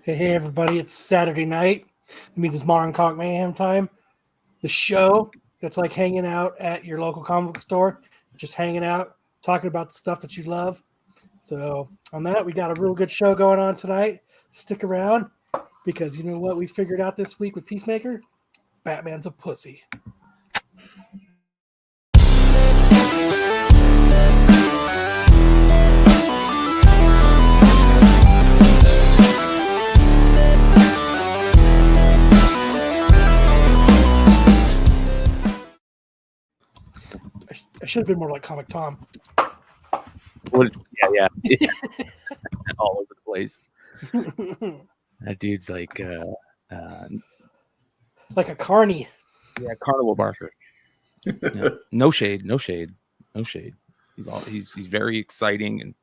Hey, everybody, it's Saturday night. It means it's modern Comic Mayhem time. The show that's like hanging out at your local comic book store, just hanging out, talking about the stuff that you love. So on that, we got a real good show going on tonight. Stick around, because you know what we figured out this week with Peacemaker? Batman's a pussy. I should have been more like Comic Tom. Well, yeah. All over the place. That dude's like a carny. Yeah, carnival barker. Yeah. No shade. He's very exciting and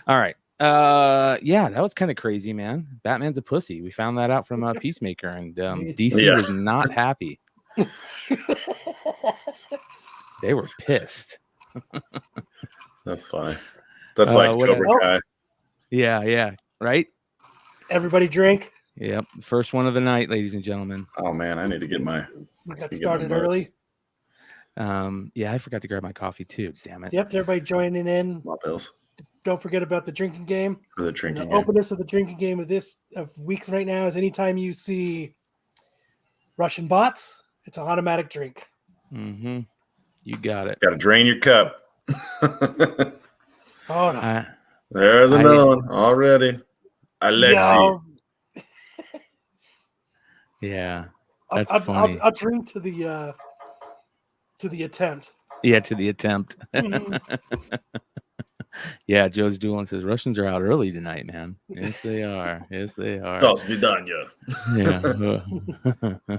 all right. Yeah, that was kind of crazy, man. Batman's a pussy. We found that out from Peacemaker, and DC was not happy. They were pissed. That's funny. That's like Cobra Kai. Yeah, right? Everybody drink. Yep. First one of the night, ladies and gentlemen. Oh, man, I need to get my... We got started early. Yeah, I forgot to grab my coffee, too. Damn it. Yep, everybody joining in. My pills. Don't forget about the drinking game. The drinking game. The openness of the drinking game of weeks right now is anytime you see Russian bots, it's an automatic drink. Mm-hmm. You got it. Got to drain your cup. Oh, no. There's another one already. Alexi. Yeah, that's funny. I'll drink to the attempt. Yeah, to the attempt. Yeah, Joe's doing says Russians are out early tonight, man. Yes, they are. Toss me down, yeah.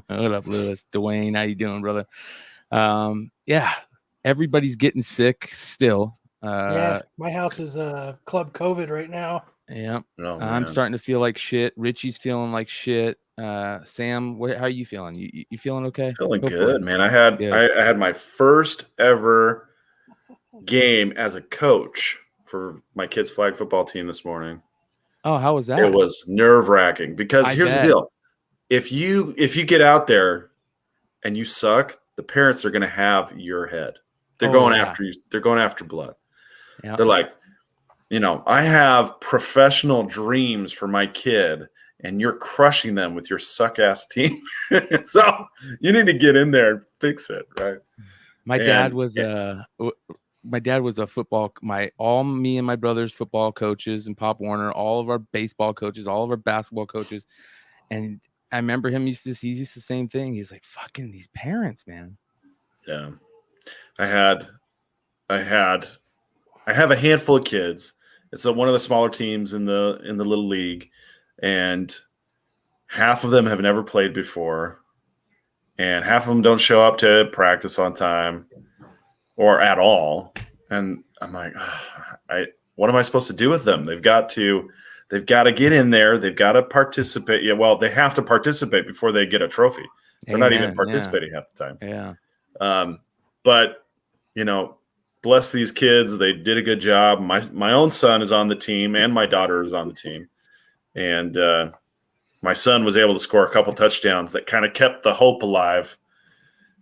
What up, Lewis? Dwayne, how you doing, brother? Yeah, everybody's getting sick still. Yeah, my house is club COVID right now. Yeah, oh, I'm starting to feel like shit. Richie's feeling like shit. Sam, how are you feeling? You feeling okay? Feeling good, man. I had my first ever game as a coach for my kids' flag football team this morning. Oh, how was that? It was nerve-wracking because here's the deal. If you get out there and you suck, the parents are going to have your head. They're going after you. They're going after blood. Yep. They're like, I have professional dreams for my kid, and you're crushing them with your suck-ass team. So you need to get in there and fix it, right? My dad was a football. Me and my brother's football coaches, and Pop Warner, all of our baseball coaches, all of our basketball coaches, and I remember him used to the same thing. He's like, "Fucking these parents, man." Yeah, I have a handful of kids. It's one of the smaller teams in the little league, and half of them have never played before, and half of them don't show up to practice on time or at all. And I'm like, what am I supposed to do with them? They've got to get in there. They've got to participate. Yeah, well, they have to participate before they get a trophy. They're not even participating half the time. Yeah. But bless these kids. They did a good job. My own son is on the team, and my daughter is on the team. And my son was able to score a couple touchdowns that kind of kept the hope alive.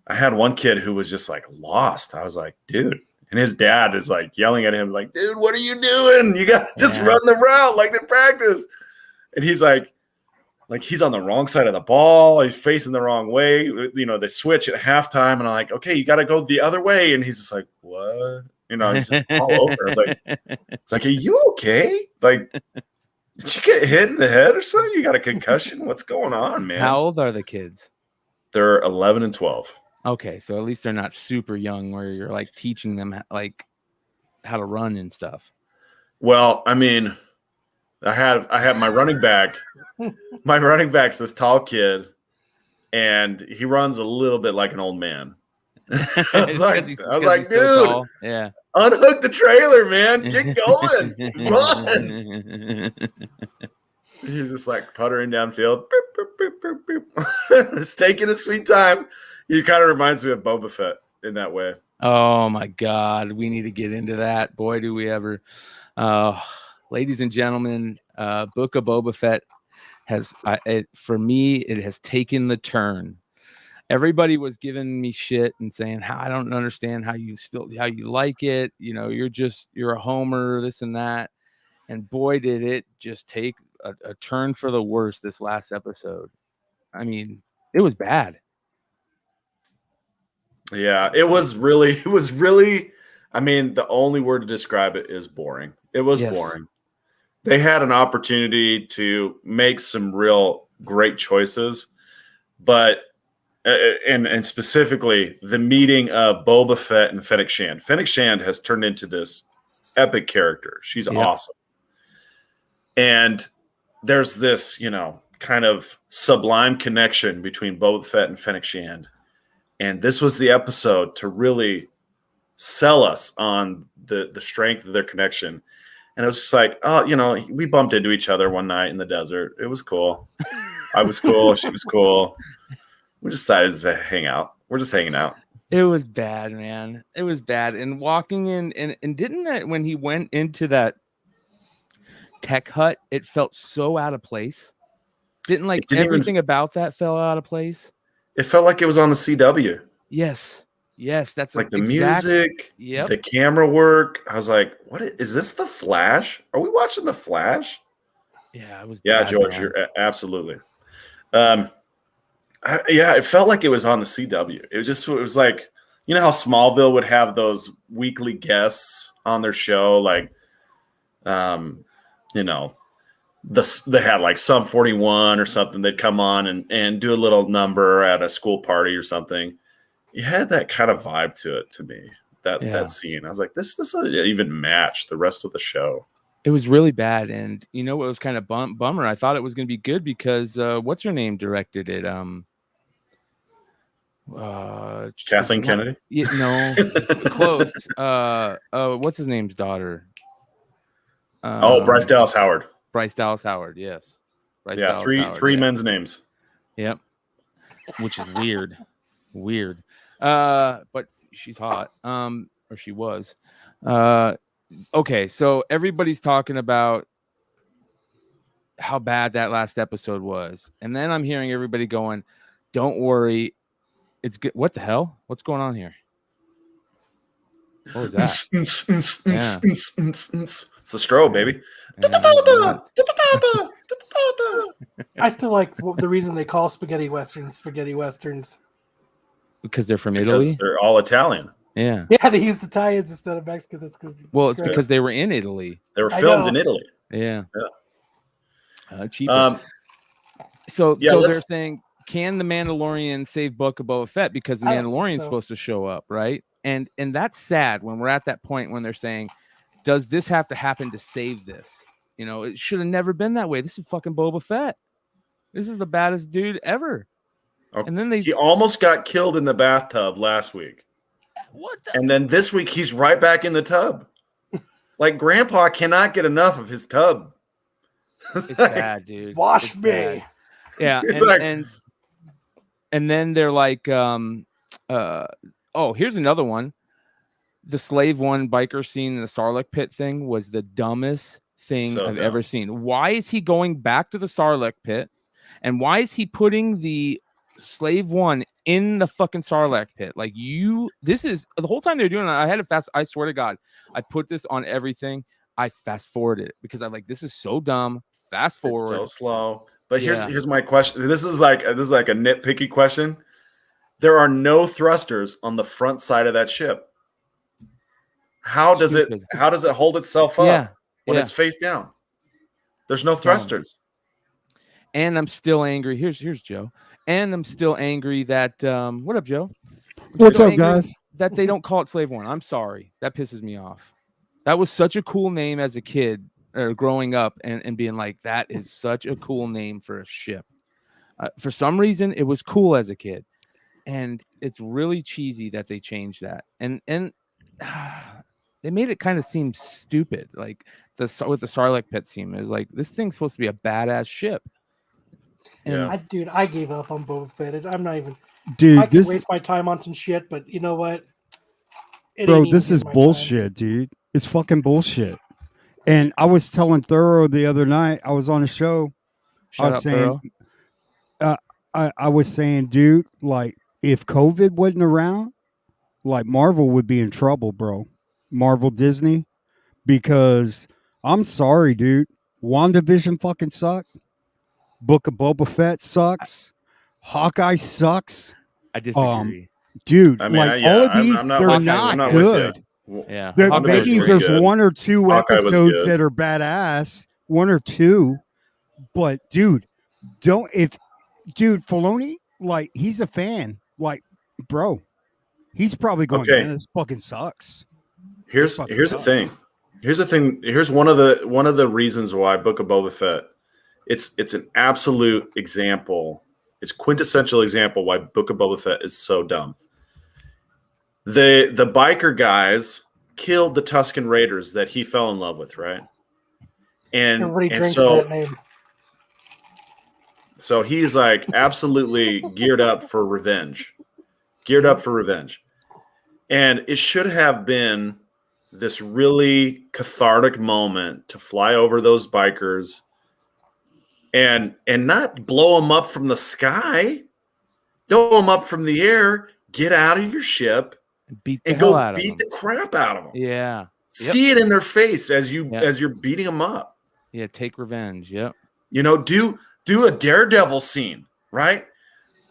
I had one kid who was just like lost. I was like, dude. And his dad is like yelling at him, like, dude, what are you doing? You got to just run the route like in practice. And he's like he's on the wrong side of the ball. He's facing the wrong way. They switch at halftime. And I'm like, okay, you got to go the other way. And he's just like, what? He's just all over. It's like, are you okay? Like, did you get hit in the head or something? You got a concussion? What's going on, man? How old are the kids? They're 11 and 12. Okay, so at least they're not super young where you're like teaching them like how to run and stuff. Well, I mean, I have my running back. My running back's this tall kid, and he runs a little bit like an old man. I was like, dude, so yeah, unhook the trailer, man. Get going. Run. He's just like puttering downfield. Boop, boop, boop, boop, boop. It's taking a sweet time. He kind of reminds me of Boba Fett in that way. Oh my God, we need to get into that. Boy, do we ever! ladies and gentlemen, Book of Boba Fett has, for me, it has taken the turn. Everybody was giving me shit and saying, I don't understand how you like it. You know, you're a homer, this and that. And boy, did it just take a turn for the worse this last episode. I mean, it was bad. Yeah, it was really, I mean, the only word to describe it is boring. It was boring. They had an opportunity to make some real great choices, but and specifically the meeting of Boba Fett and Fennec Shand. Fennec Shand has turned into this epic character. She's awesome. And there's this, kind of sublime connection between Boba Fett and Fennec Shand. And this was the episode to really sell us on the strength of their connection. And it was just like, we bumped into each other one night in the desert. It was cool. I was cool. She was cool. We decided to hang out. We're just hanging out. It was bad, man. It was bad. And walking in, and didn't that, when he went into that tech hut, it felt so out of place. Didn't everything about that fell out of place? It felt like it was on the CW. Yes, that's like the music, the camera work. I was like, "What is this? The Flash? Are we watching the Flash?" Yeah, it was. Yeah, bad, George, man. You're absolutely. It felt like it was on the CW. It was like, how Smallville would have those weekly guests on their show, like, they had like Sum 41 or something. They'd come on and do a little number at a school party or something. You had that kind of vibe to it to me, that scene. I was like, this doesn't even match the rest of the show. It was really bad. And you know what was kind of bummer? I thought it was going to be good because what's her name directed it? Kathleen Kennedy? No, close. What's his name's daughter? Bryce Dallas Howard. Bryce Dallas Howard, yes. Three men's names. Yep. Which is weird. But she's hot. Or she was. Okay, so everybody's talking about how bad that last episode was. And then I'm hearing everybody going, don't worry, it's good. What the hell? What's going on here? What was that? Yeah. It's a strobe, baby. I still like the reason they call spaghetti westerns. Because they're from Italy? They're all Italian. Yeah. Yeah, they used Italians instead of Mexicans. It's because they were in Italy. They were filmed in Italy. Yeah. Cheaper. So they're saying, can the Mandalorian save Book of Boba Fett? Because the Mandalorian's supposed to show up, right? And that's sad when we're at that point when they're saying, does this have to happen to save this? It should have never been that way. This is fucking Boba Fett. This is the baddest dude ever. Okay. And then he almost got killed in the bathtub last week. And then this week he's right back in the tub. Like Grandpa cannot get enough of his tub. It's bad, dude. Wash me. Bad. Yeah, and then they're like, here's another one. The Slave One biker scene in the Sarlacc pit thing was the dumbest thing I've ever seen. Why is he going back to the Sarlacc pit? And why is he putting the Slave One in the fucking Sarlacc pit? Like this is the whole time they're doing it. I had to I swear to God, I put this on everything. I fast forwarded it because I'm like, this is so dumb. Fast forward. It's so slow. But here's my question. This is like a nitpicky question. There are no thrusters on the front side of that ship. How does it hold itself up when it's face down? There's no thrusters. And I'm still angry. Here's Joe. And I'm still angry that what up, Joe? What's up, guys? That they don't call it Slave One. I'm sorry. That pisses me off. That was such a cool name as a kid growing up and being like, that is such a cool name for a ship. For some reason, it was cool as a kid. And it's really cheesy that they changed that. And they made it kind of seem stupid. Like with the Sarlacc pit scene, it was like, this thing's supposed to be a badass ship. And I gave up on Boba Fett. I'm not even. Dude, I can waste my time on some shit, but you know what? Bro, this is bullshit, dude. It's fucking bullshit. And I was telling Thorough the other night, I was on a show. Shout out, Thorough. I was saying, dude, like if COVID wasn't around, like Marvel would be in trouble, bro. Marvel Disney, because I'm sorry, dude. WandaVision fucking sucked. Book of Boba Fett sucks. Hawkeye sucks. I disagree. Dude, I mean, like all of these, I'm not they're with you. not I'm not good. with you. Yeah. Maybe was there's good. one or two Hawkeye was episodes good. that are badass, one or two. But dude, Filoni, like he's a fan. Like, bro, he's probably going, Okay. man, this fucking sucks. Here's the thing. Here's one of the reasons why Book of Boba Fett. It's an absolute example. It's quintessential example why Book of Boba Fett is so dumb. The biker guys killed the Tusken Raiders that he fell in love with, right? Everybody drinks so that name. so he's like absolutely geared up for revenge. And it should have been this really cathartic moment to fly over those bikers and not blow them up from the sky, blow them up from the air, get out of your ship and beat the crap out of them. Yeah. See it in their face as you're beating them up. Yeah, take revenge. Yep. You know, do a Daredevil scene, right?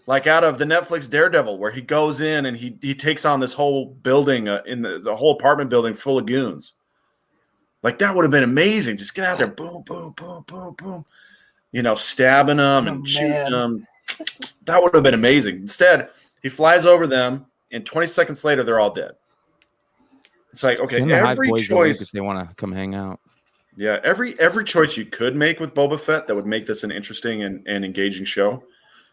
Like out of the Netflix Daredevil, where he goes in and he takes on this whole building, in the whole apartment building full of goons. Like that would have been amazing. Just get out there, boom, boom, boom, boom, boom. You know, stabbing them and shooting them. That would have been amazing. Instead, he flies over them, and 20 seconds later, they're all dead. It's like, okay, every choice if they want to come hang out. Yeah, every choice you could make with Boba Fett that would make this an interesting and engaging show,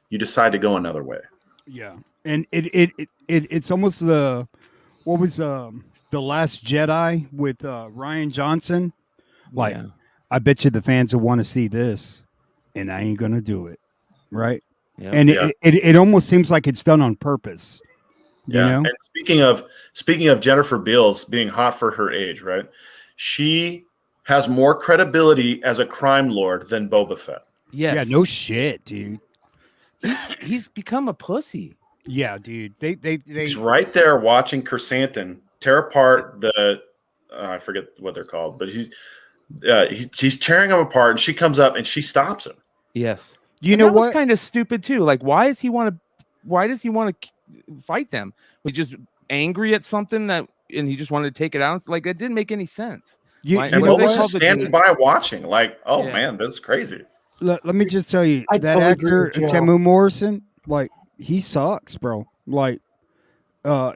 you decide to go another way. Yeah, and it's almost the Last Jedi with Ryan Johnson. Like, yeah. I bet you the fans will want to see this, and I ain't gonna do it, right? Yeah. And it almost seems like it's done on purpose. You know? And speaking of Jennifer Beals being hot for her age, right? She has more credibility as a crime lord than Boba Fett. Yes. Yeah, no shit, dude. He's become a pussy. Yeah, dude. He's right there watching Chrysanthemum tear apart the I forget what they're called, but he's tearing them apart, and she comes up and she stops him. Yes. You know what? Was kind of stupid too. Like, why does he want to fight them? Was he just angry at something and he just wanted to take it out? Like, it didn't make any sense. And Boba's just standing by watching, like, oh man, this is crazy. Let me just tell you, that totally actor Temu Morrison, like, he sucks, bro. Like,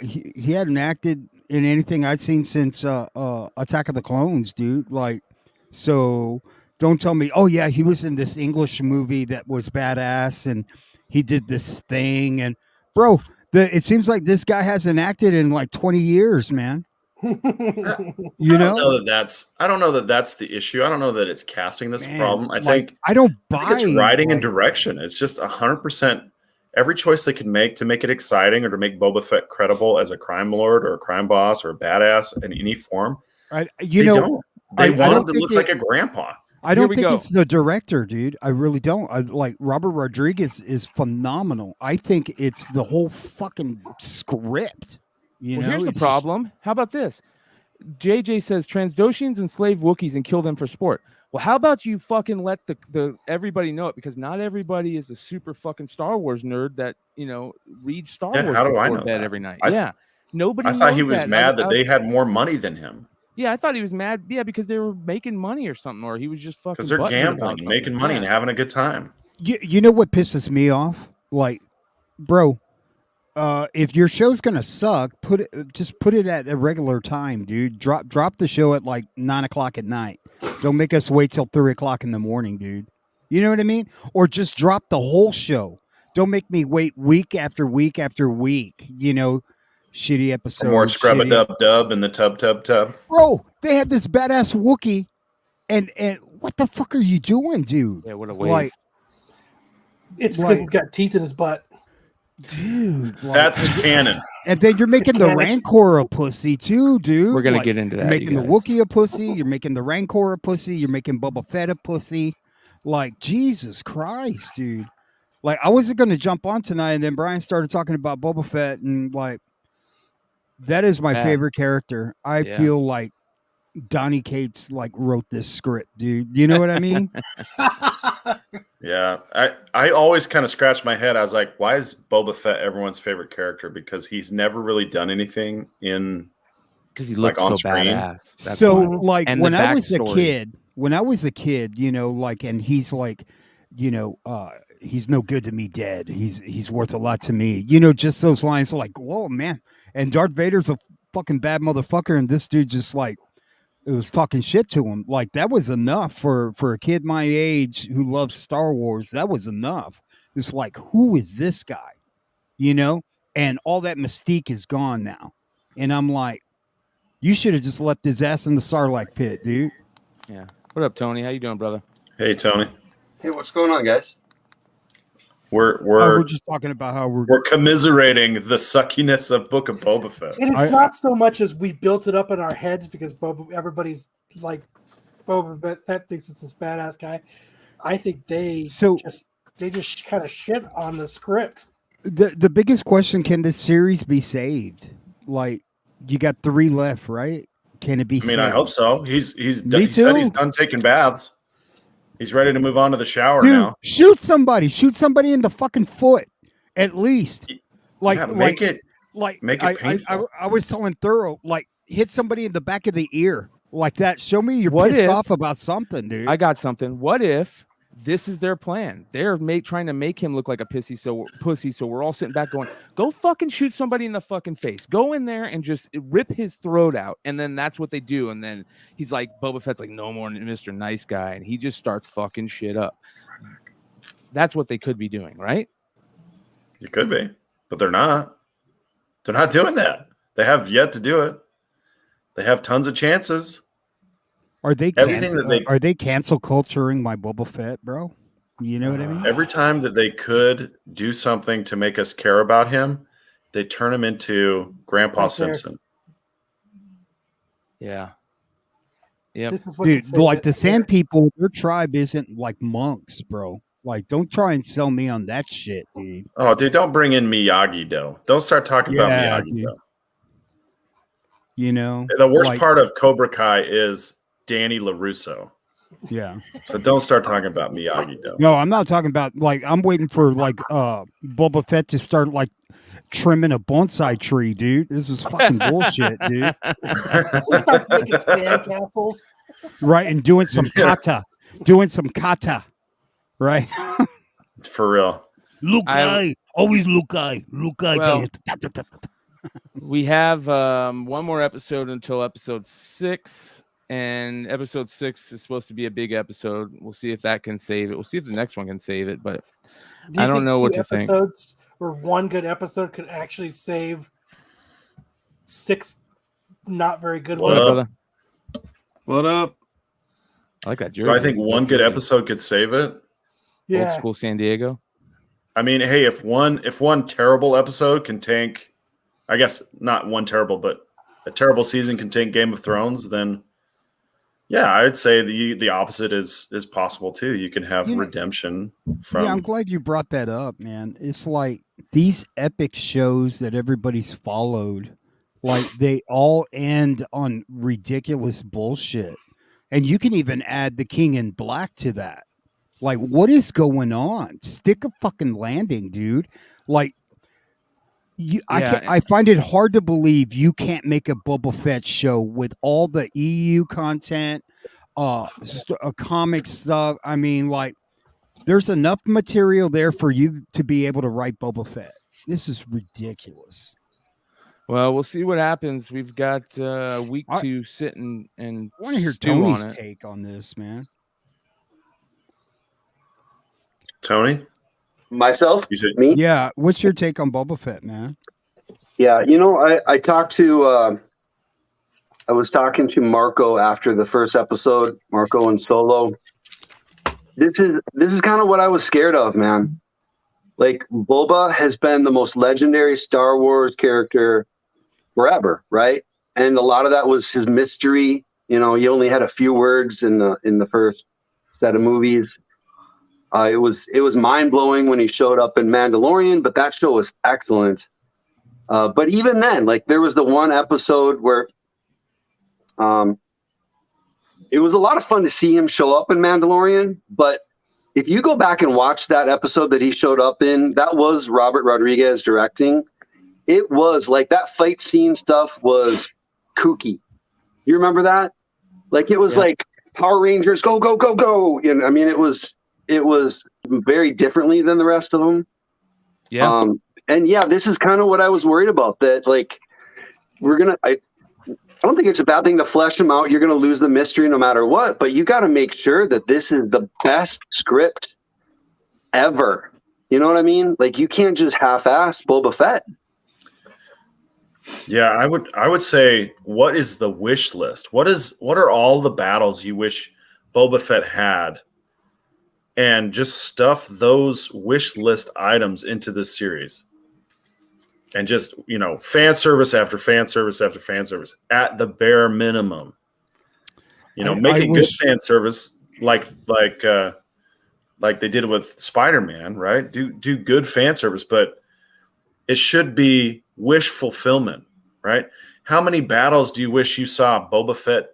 he hadn't acted in anything I'd seen since Attack of the Clones, dude. Like, so don't tell me, oh yeah, he was in this English movie that was badass and he did this thing, and bro, it seems like this guy hasn't acted in like 20 years, man. I don't know that that's the issue. I don't know that it's casting this problem. I think it's writing and direction. It's just 100%. Every choice they can make to make it exciting or to make Boba Fett credible as a crime lord or a crime boss or a badass in any form. They want him to look like a grandpa. I don't think it's the director, dude. I really don't. Like, Robert Rodriguez is phenomenal. I think it's the whole fucking script. Here's the problem. How about this? JJ says Transdoshans enslave Wookiees and kill them for sport. Well, how about you fucking let the everybody know it, because not everybody is a super fucking Star Wars nerd that reads Star Wars before bed every night. Nobody. I thought he was mad that they had more money than him. Yeah, I thought he was mad. Yeah, because they were making money or something, or he was just fucking. Because they're gambling, making money, and having a good time. You know what pisses me off? Like, bro, if your show's gonna suck, just put it at a regular time, dude. Drop the show at like 9:00 at night. Don't make us wait till 3:00 in the morning, dude. You know what I mean? Or just drop the whole show. Don't make me wait week after week after week. Shitty episodes. More scrub-a-dub-dub in the tub. Bro, they had this badass Wookiee, and what the fuck are you doing, dude? Yeah, what a waste. Like, it's because he's got teeth in his butt. dude. Like, That's canon. And then you're making the Rancor a pussy too, dude. We're gonna get into that. You're making the Wookiee a pussy. You're making the Rancor a pussy. You're making Boba Fett a pussy. Like, Jesus Christ, dude. Like, I wasn't gonna jump on tonight, and then Brian started talking about Boba Fett, and like, that is my favorite character. I feel like Donnie Cates like wrote this script, dude. You know what I mean? Yeah, I always kind of scratched my head. I was like, why is Boba Fett everyone's favorite character? Because he's never really done anything in because he looks on so screen. Badass. That's so why. like And when the I was a backstory. kid, you know, like, and he's like, you know, he's no good to me dead. He's worth a lot to me. You know, just those lines are like, whoa, man. And Darth Vader's a fucking bad motherfucker, and this dude just like, it was talking shit to him. Like, that was enough for a kid my age who loves Star Wars. That was enough. It's like, who is this guy? You know? And all that mystique is gone now. And I'm like, you should have just left his ass in the Sarlacc pit, dude. Yeah. What up, Tony? How you doing, brother? Hey, Tony. Hey, what's going on, guys? We're just talking about how we're commiserating the suckiness of Book of Boba Fett. And it's not so much as we built it up in our heads because everybody's like Boba Fett thinks it's this badass guy. I think they just kind of shit on the script. The biggest question: can this series be saved? Like, you got 3 left, right? Can it be? I mean, I hope so. He said he's done taking baths. He's ready to move on to the shower now. Shoot somebody in the fucking foot, at least. Like, make it painful. I was telling Thorough, like, hit somebody in the back of the ear like that. Show me you're pissed off about something, dude. I got something. What if this is their plan? They're trying to make him look like a pussy, so we're all sitting back going, go fucking shoot somebody in the fucking face. Go in there and just rip his throat out. And then that's what they do. And then he's like, Boba Fett's like, no more Mr. Nice Guy. And he just starts fucking shit up. That's what they could be doing, right? It could be, but they're not. They're not doing that. They have yet to do it. They have tons of chances. Are they cancel culturing my Boba Fett, bro? You know what I mean? Every time that they could do something to make us care about him, they turn him into Grandpa Simpson. Yeah. Yeah. Dude, like the Sand People, their tribe isn't like monks, bro. Like, don't try and sell me on that shit, dude. Oh, dude, don't bring in Miyagi-Do. Don't start talking about Miyagi-Do. You know? The worst part of Cobra Kai is Danny LaRusso. Yeah. So don't start talking about Miyagi-Do. No, I'm not talking about, like, I'm waiting for, like, Boba Fett to start, like, trimming a bonsai tree, dude. This is fucking bullshit, dude. We start making sand castles. Right, and doing some kata. Right? For real. Lukai. Always Lukai. Well, we have one more episode until episode 6. And episode 6 is supposed to be a big episode. We'll see if that can save it. We'll see if the next one can save it, but I don't know what to think. Or one good episode could actually save 6 not very good ones. Brother? What up? I like that jersey. Do I think one good episode could save it? Yeah. Old school San Diego. I mean, hey, if one terrible episode can tank, I guess not one terrible, but a terrible season can tank Game of Thrones, then yeah, I would say the opposite is possible too. You can have redemption from. Yeah, I'm glad you brought that up, man. It's like these epic shows that everybody's followed, like they all end on ridiculous bullshit. And you can even add The King in Black to that. Like, what is going on? Stick a fucking landing, dude. Like, I find it hard to believe you can't make a Boba Fett show with all the EU content, comic stuff. I mean, like, there's enough material there for you to be able to write Boba Fett. This is ridiculous. Well, we'll see what happens. We've got a week to sit and I want to hear Tony's take on this, man. Tony? Myself? Me? Yeah. What's your take on Boba Fett, man? Yeah, you know, I talked to I was talking to Marco after the first episode, Marco and Solo. This is kind of what I was scared of, man. like Boba has been the most legendary Star Wars character forever, right? And a lot of that was his mystery. You know, he only had a few words in the first set of movies. It was mind blowing when he showed up in Mandalorian, but that show was excellent. But even then, like there was the one episode where it was a lot of fun to see him show up in Mandalorian. But if you go back and watch that episode that he showed up in, that was Robert Rodriguez directing. It was like that fight scene stuff was kooky. You remember that? Like it was like Power Rangers, go, go, go, go. And I mean, it was very differently than the rest of them. Yeah. And yeah, this is kind of what I was worried about, that like I don't think it's a bad thing to flesh them out. You're going to lose the mystery no matter what, but you got to make sure that this is the best script ever. You know what I mean? Like you can't just half-ass Boba Fett. Yeah, I would say, what is the wish list? What are all the battles you wish Boba Fett had? And just stuff those wish list items into this series. And just, you know, fan service after fan service after fan service at the bare minimum. You know, make it good fan service like they did with SpiderMan, right? Do good fan service, but it should be wish fulfillment, right? How many battles do you wish you saw Boba Fett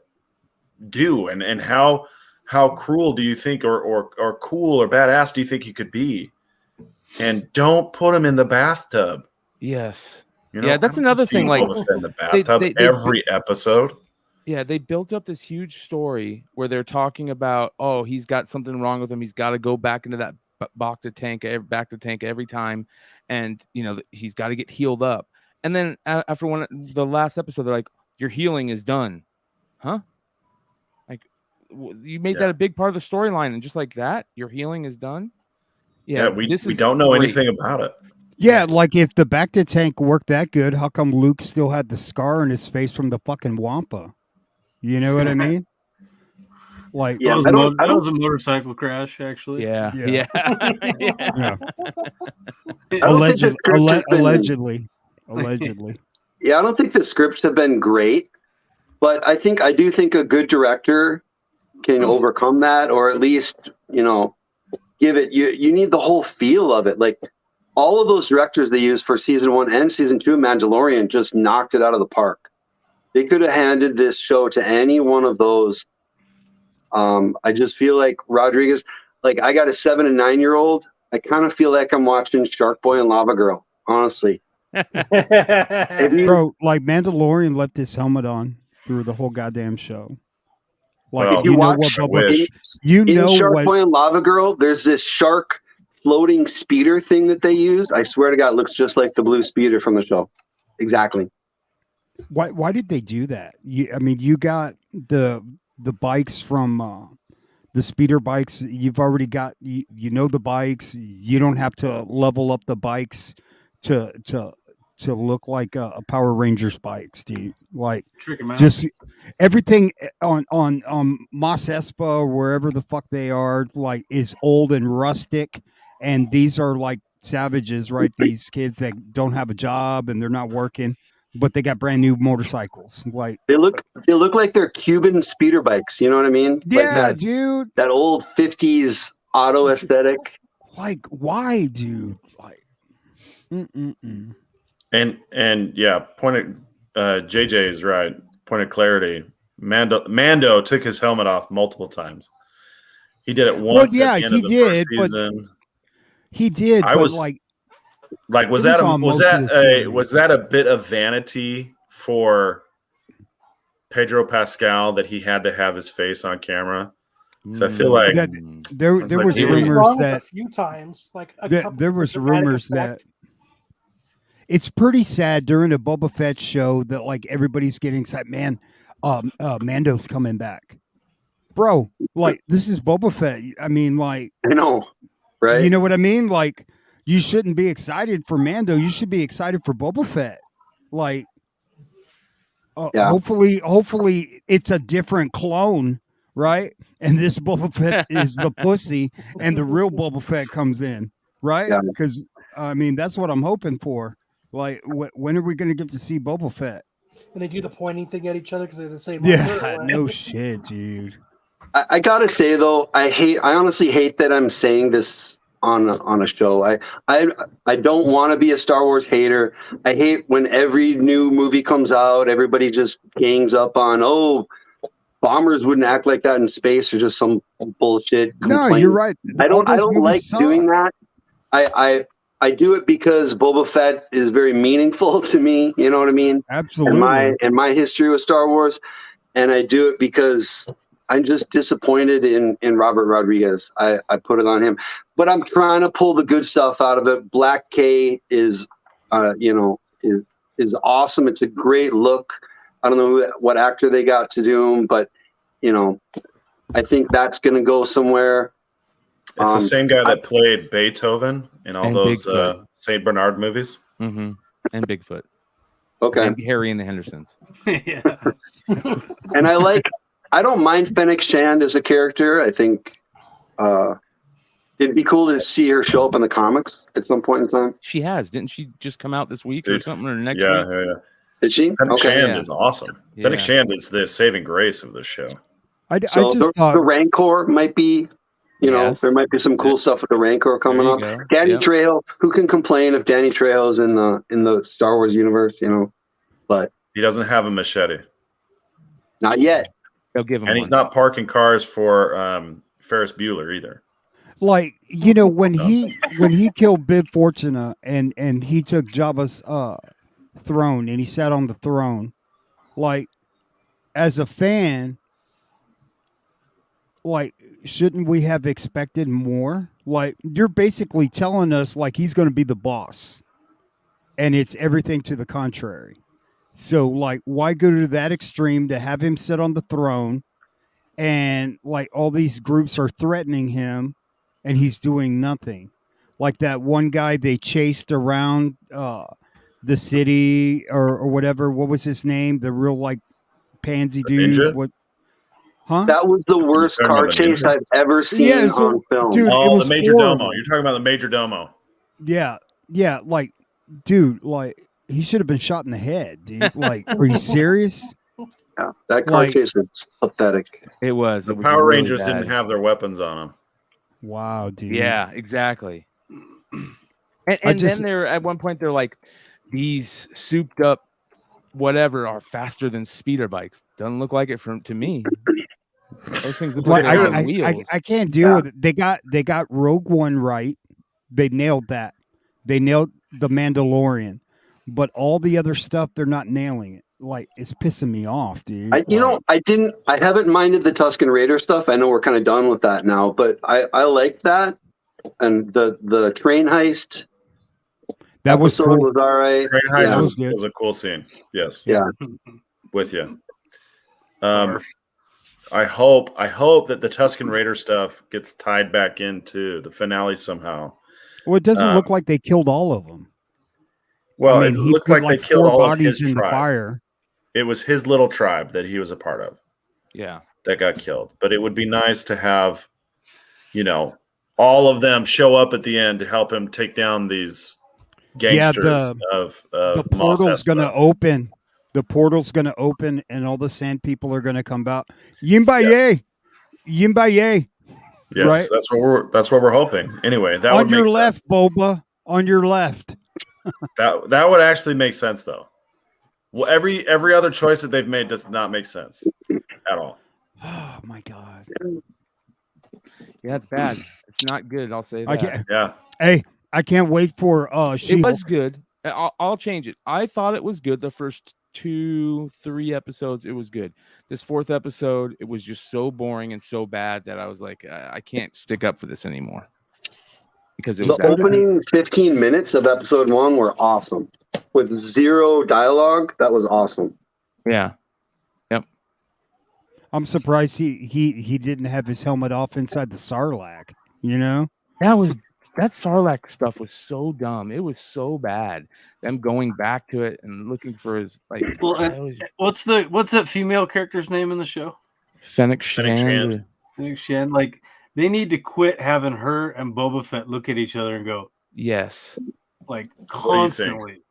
do, and how cruel do you think, or cool or badass do you think he could be? And don't put him in the bathtub. Yes. You know, yeah, that's another thing. Like Boba Fett in the bathtub every episode. Yeah, they built up this huge story where they're talking about, oh, he's got something wrong with him. He's got to go back into that back to tank every time, and you know he's got to get healed up. And then after the last episode, they're like, your healing is done, huh? Like you made that a big part of the storyline, and just like that, your healing is done. Yeah, we don't know anything about it. Yeah, like if the back to tank worked that good, how come Luke still had the scar on his face from the fucking Wampa? You know what I mean? Like that was a motorcycle crash, actually. Yeah. Allegedly. Yeah, I don't think the scripts have been great, but I do think a good director can overcome that, or at least, you know, give it. You need the whole feel of it. Like all of those directors they used for season 1 and season 2 of Mandalorian just knocked it out of the park. They could have handed this show to any one of those. I just feel like Rodriguez, like I got a 7 and 9-year-old. I kind of feel like I'm watching Shark Boy and Lava Girl, honestly. Bro, like Mandalorian left his helmet on through the whole goddamn show. Like if you watch, Shark Boy and Lava Girl, there's this shark floating speeder thing that they use. I swear to God, it looks just like the blue speeder from the show. Exactly. Why did they do that? You got the bikes from the speeder bikes. You've already got you know the bikes. You don't have to level up the bikes to look like a Power Rangers bikes. Do you like just everything on Mos Espa or wherever the fuck they are, like is old and rustic, and these are like savages, right? These kids that don't have a job and they're not working, but they got brand new motorcycles. Like they look like they're Cuban speeder bikes. You know what I mean? Yeah, like dude. That old 50s auto aesthetic. Like, why, dude? Like, And yeah, JJ is right. Point of clarity. Mando took his helmet off multiple times. He did it once at the end of the first season. He did. Was that a bit of vanity for Pedro Pascal that he had to have his face on camera? So I feel like there was rumors that a few times, like there was rumors that it's pretty sad during the Boba Fett show that like everybody's getting excited. Man, Mando's coming back, bro. Like this is Boba Fett. I mean, like I know, right? You know what I mean? Like you shouldn't be excited for Mando. You should be excited for Boba Fett. Like, hopefully it's a different clone, right? And this Boba Fett is the pussy, and the real Boba Fett comes in, right? Because I mean, that's what I'm hoping for. Like, when are we going to get to see Boba Fett? And they do the pointing thing at each other because they're the same. Yeah, no shit, dude. I gotta say though, I honestly hate that I'm saying this on a show. I don't want to be a Star Wars hater. I hate when every new movie comes out, everybody just gangs up on bombers wouldn't act like that in space or just some bullshit complaint. No, you're right. I don't like doing that. I do it because Boba Fett is very meaningful to me. You know what I mean? Absolutely. And my history with Star Wars, and I do it because I'm just disappointed in Robert Rodriguez. I put it on him, but I'm trying to pull the good stuff out of it. Black K is awesome. It's a great look. I don't know what actor they got to do him, but I think that's going to go somewhere. It's the same guy that played Beethoven in all those Saint Bernard movies. Mm-hmm. And Bigfoot. Okay. And Harry and the Hendersons. Yeah. And I don't mind Fennec Shand as a character. I think it'd be cool to see her show up in the comics at some point in time. She has. Didn't she just come out this week or something, or next week? Yeah. Did she? Fennec Shand is awesome. Yeah. Fennec Shand is the saving grace of this show. I just thought the Rancor might be, there might be some cool stuff with the Rancor coming up. Go. Danny Trejo, who can complain if Danny Trejo's in the Star Wars universe, but He doesn't have a machete. not yet. They'll give him And one. he's not parking cars for Ferris Bueller either. like when he killed Bib Fortuna and he took Jabba's throne and he sat on the throne, like as a fan, like shouldn't we have expected more? Like you're basically telling us like he's going to be the boss, and it's everything to the contrary. So like why go to that extreme to have him sit on the throne, and like all these groups are threatening him and he's doing nothing? Like that one guy they chased around the city or whatever. What was his name? The real like pansy dude. Ninja? What? Huh? That was the worst You're talking car about the chase Ninja? I've ever seen on film. dude, it Oh, was the Major horrible. Domo. You're talking about the Major Domo. Yeah, like, dude, like he should have been shot in the head, dude. Like, are you serious? Yeah, that car chase is pathetic. It was. The It was Power really Rangers bad. didn't have their weapons on them. Wow, dude. Yeah, exactly. And then they're at one point they're like, these souped up whatever are faster than speeder bikes. Doesn't look like it to me. Those things look like they're on wheels. I can't deal with it. They got Rogue One right. They nailed that. They nailed the Mandalorian, but all the other stuff they're not nailing it. Like it's pissing me off, dude. I haven't minded the Tusken Raider stuff. I know we're kind of done with that now, but I liked that, and the train heist. That was cool. Was all right. Train heist Yeah. was a cool scene. Yes. Yeah. With you. I hope that the Tusken Raider stuff gets tied back into the finale somehow. Well, it doesn't look like they killed all of them. Well, I mean, it he looked put like they killed 4 all of bodies his in tribe. the fire. It was his little tribe that he was a part of. Yeah. That got killed. But it would be nice to have, all of them show up at the end to help him take down these gangsters of the portal's going to open. The portal's going to open, and all the sand people are going to come out. Yimbaye, Yimbaye. Yes, right? That's what we're hoping. Anyway, that on would your make left, sense. Boba. On your left. That would actually make sense, though. Well, every other choice that they've made does not make sense at all. Oh my god. Yeah, it's bad. It's not good. I'll say that. Yeah. Hey, I can't wait for It was good. I'll change it. I thought it was good the first 2-3 episodes. It was good. This 4th episode, it was just so boring and so bad that I was like, I can't stick up for this anymore. Because it was the opening 15 minutes of episode 1 were awesome. With 0 dialogue, that was awesome. Yeah. Yep. I'm surprised he didn't have his helmet off inside the Sarlacc, That Sarlacc stuff was so dumb. It was so bad. Them going back to it and looking for his what's that female character's name in the show? Fennec Shand. Fennec Shand. Like they need to quit having her and Boba Fett look at each other and go, yes. like do you think? constantly.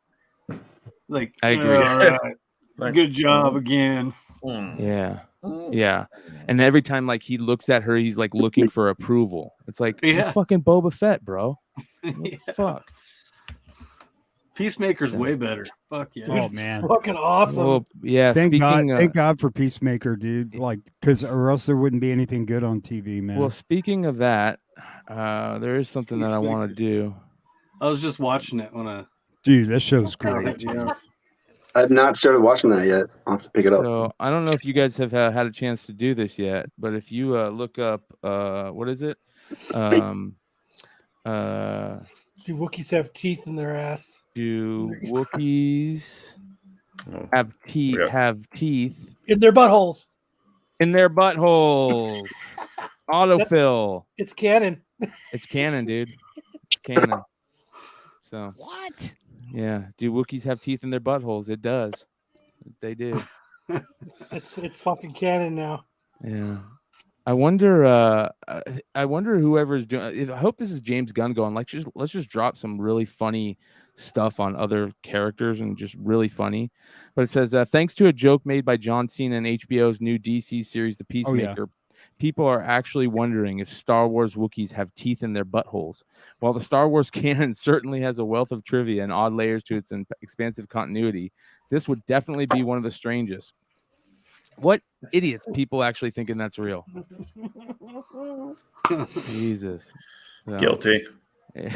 Like, I agree. all right, Like, good job again. Yeah. Yeah. And every time like he looks at her, he's like looking for approval. It's like you're fucking Boba Fett, bro. What the fuck? Peacemaker's way better. Fuck yeah. Oh man, fucking awesome. Well, yeah. thank speaking God for Peacemaker, dude. Like, because or else there wouldn't be anything good on TV, man. well, speaking of that, there is something that I want to do. I was just watching it when I. Dude, that show's great. Yeah. I've not started watching that yet. I'll have to pick it up. So I don't know if you guys have had a chance to do this yet, but if you look up, what is it? Do Wookiees have teeth in their ass? Do Wookiees have teeth? Yeah. Have teeth In their buttholes. in their buttholes? Autofill. It's canon. It's canon, dude. It's canon. So What? yeah, do Wookiees have teeth in their buttholes? It does. They do. It's fucking canon now. Yeah. I wonder whoever's doing. I hope this is James Gunn going. Like, let's just drop some really funny stuff on other characters and just really funny. But it says thanks to a joke made by John Cena in HBO's new DC series, The Peacemaker, people are actually wondering if Star Wars Wookiees have teeth in their buttholes. While the Star Wars canon certainly has a wealth of trivia and odd layers to its expansive continuity, this would definitely be one of the strangest. What idiots people actually thinking that's real? Jesus. So. Guilty. You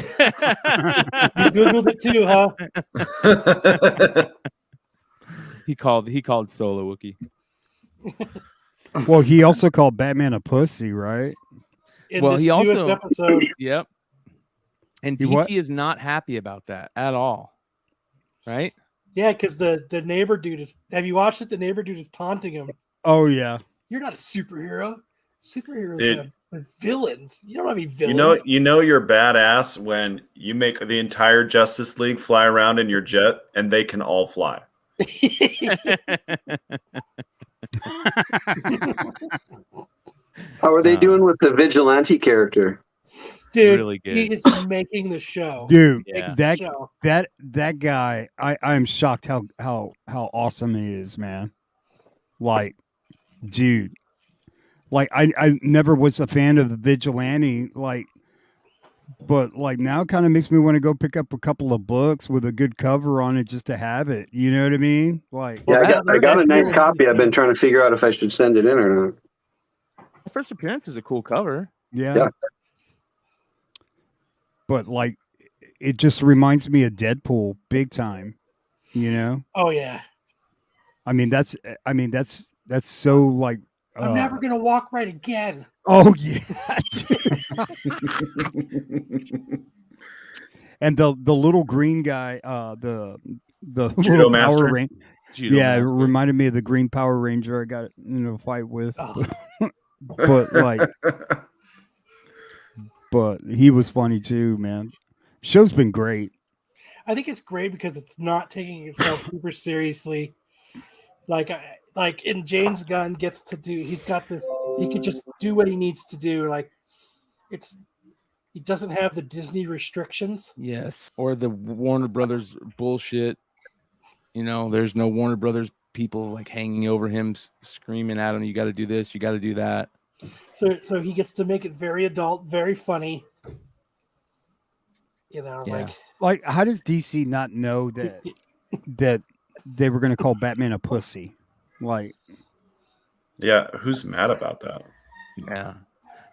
Googled it too, huh? He called Solo Wookie. Well, he also called Batman a pussy, right? In Well, this he newest also episode. Yep. And He DC what? is not happy about that at all. Right? Yeah, because the neighbor dude is. Have you watched it? The neighbor dude is taunting him. Oh yeah. You're not a superhero. Superheroes Dude. have villains. You don't have any villains. You know you're badass when you make the entire Justice League fly around in your jet and they can all fly. How are they doing with the vigilante character? Dude, Really good. he is making the show. Dude, Yeah. that guy, I'm shocked how awesome he is, man. Like, dude. Like I never was a fan of the vigilante, like, but like now it kind of makes me want to go pick up a couple of books with a good cover on it just to have it. You know what I mean? Like, Yeah, I got a nice copy. I've been trying to figure out if I should send it in or not. The first appearance is a cool cover. yeah. But like, it just reminds me of Deadpool big time. You know? Oh yeah. I mean that's so like. I'm never gonna walk right again. Oh yeah. And the little green guy, the little Master. Power Ranger. Yeah, it reminded me of the Green Power Ranger I got in a fight with. Oh. But like, but he was funny too, man. Show's been great. I think it's great because it's not taking itself super seriously. Like in James Gunn gets to do, he's got this, he could just do what he needs to do. Like he doesn't have the Disney restrictions. Yes. Or the Warner Brothers bullshit. You know, there's no Warner Brothers people like hanging over him, screaming at him, you got to do this, you got to do that. So he gets to make it very adult, very funny. You know, Yeah. Like, how does DC not know that they were going to call Batman a pussy? Like, Yeah, who's mad about that? Yeah.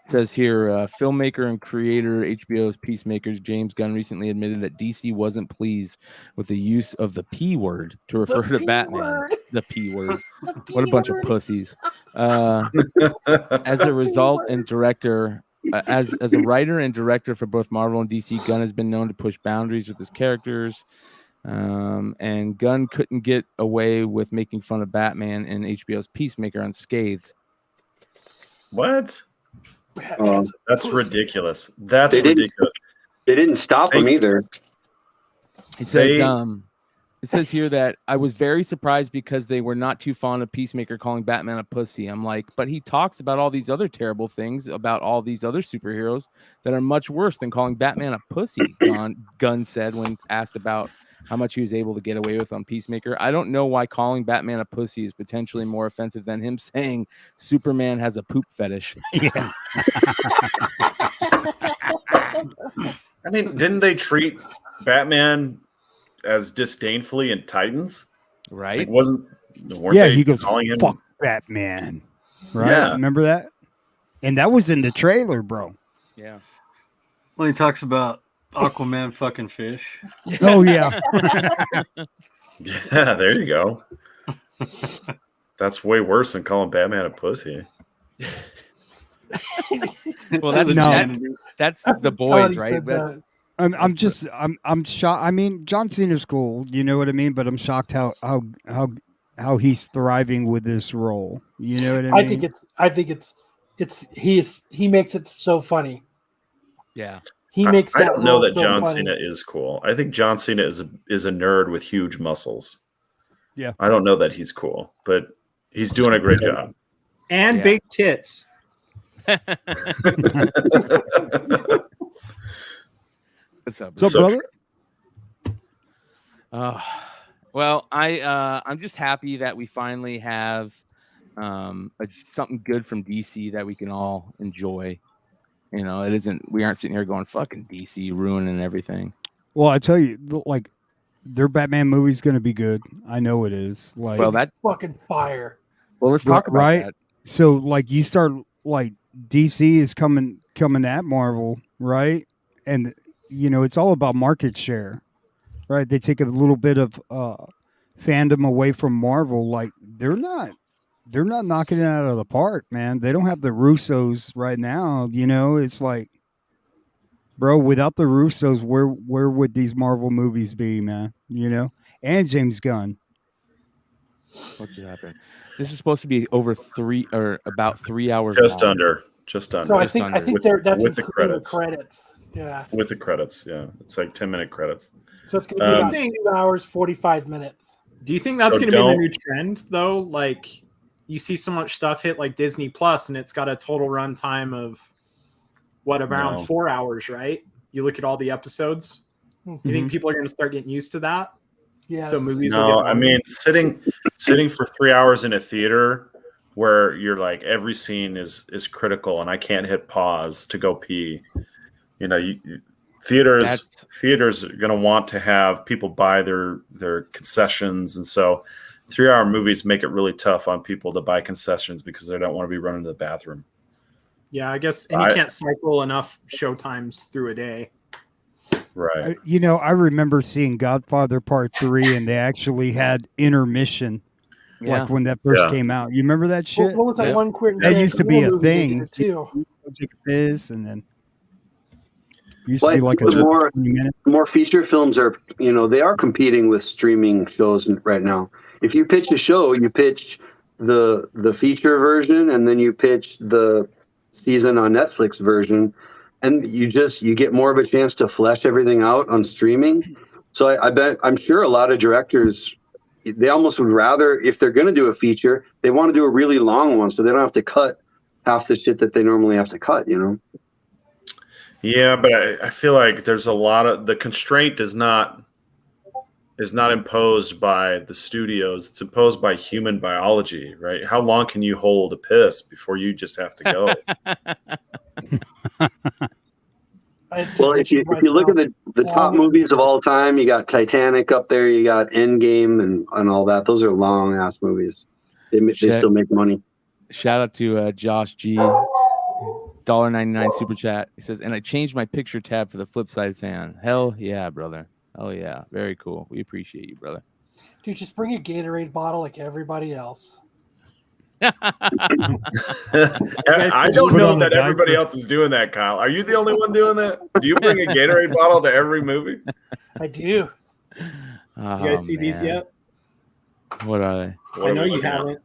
It says here, filmmaker and creator HBO's Peacemakers James Gunn recently admitted that DC wasn't pleased with the use of the P word to refer to Batman. Word. The P word. What a bunch of pussies. As a result and director, as a writer and director for both Marvel and DC, Gunn has been known to push boundaries with his characters. And Gunn couldn't get away with making fun of Batman and HBO's Peacemaker unscathed. What? Batman's That's pussy. ridiculous. That's They didn't- ridiculous. They didn't stop him either. It says, It says here that I was very surprised because they were not too fond of Peacemaker calling Batman a pussy. I'm like, but he talks about all these other terrible things about all these other superheroes that are much worse than calling Batman a pussy, Gunn said when asked about how much he was able to get away with on Peacemaker. I don't know why calling Batman a pussy is potentially more offensive than him saying Superman has a poop fetish. Yeah. I mean, didn't they treat Batman as disdainfully in Titans? Right? Like, weren't they he goes, calling him fuck Batman. Right? Yeah. Remember that? And that was in the trailer, bro. Yeah. When he talks about Aquaman fucking fish. Oh, yeah. Yeah, there you go. That's way worse than calling Batman a pussy. Well, that's the boys, right? That's I'm shocked. I mean, John Cena's cool, you know what I mean? But I'm shocked how he's thriving with this role. You know what I mean? I think he makes it so funny. Yeah. He makes I that don't know that so John funny. Cena is cool. I think John Cena is a nerd with huge muscles. Yeah. I don't know that he's cool, but he's doing a great job. And big tits. What's up, brother? Well, I'm just happy that we finally have something good from DC that we can all enjoy. You know, we aren't sitting here going fucking DC ruining everything. Well, I tell you, like, their Batman movie's going to be good. I know it is. Like, well, that fucking fire. Well, let's talk about that. So, like, you start like DC is coming at Marvel, right? And you know, it's all about market share, right? They take a little bit of fandom away from Marvel. Like, they're not knocking it out of the park, man. They don't have the Russos right now. You know, it's like, bro, without the Russos, where would these Marvel movies be, man? You know, and James Gunn. What just happened? This is supposed to be about 3 hours. Just long. under. So I think that's with the credits. Yeah. With the credits, yeah. It's like 10-minute credits. So it's going to be about 2 hours, 45 minutes. Do you think that's going to be the new trend, though? Like, you see so much stuff hit like Disney Plus, and it's got a total runtime of around 4 hours, right? You look at all the episodes. Mm-hmm. You think people are going to start getting used to that? Yes. So movies. No, I mean, sitting for 3 hours in a theater where you're like every scene is critical, and I can't hit pause to go pee. You know, theaters are going to want to have people buy their concessions, and so 3-hour movies make it really tough on people to buy concessions because they don't want to be running to the bathroom. Yeah, I guess, and you can't cycle enough showtimes through a day. Right. You know, I remember seeing Godfather Part 3, and they actually had intermission, like when that first came out. You remember that shit? What was that one Quentin? That used to be a thing. Too. Take a piss, and then used to be like more feature films are, you know, they are competing with streaming shows right now. If you pitch a show, you pitch the feature version, and then you pitch the season on Netflix version, and you get more of a chance to flesh everything out on streaming. So I'm sure a lot of directors, they almost would rather, if they're going to do a feature, they want to do a really long one so they don't have to cut half the shit that they normally have to cut, you know? Yeah, but I feel like there's a lot of the constraint is not imposed by the studios. It's imposed by human biology, right? How long can you hold a piss before you just have to go? Well, if you look at the top movies of all time, you got Titanic up there, you got Endgame and all that. Those are long ass movies. They still make money. Shout out to Josh G. $1.99 super chat. He says, and I changed my picture tab for the Flipside fan. Hell yeah, brother. Oh yeah, very cool. We appreciate you, brother. Dude, just bring a Gatorade bottle like everybody else. I don't know that everybody else is doing that, Kyle. Are you the only one doing that? Do you bring a Gatorade bottle to every movie? I do. You guys see these yet? What are they? I know you haven't.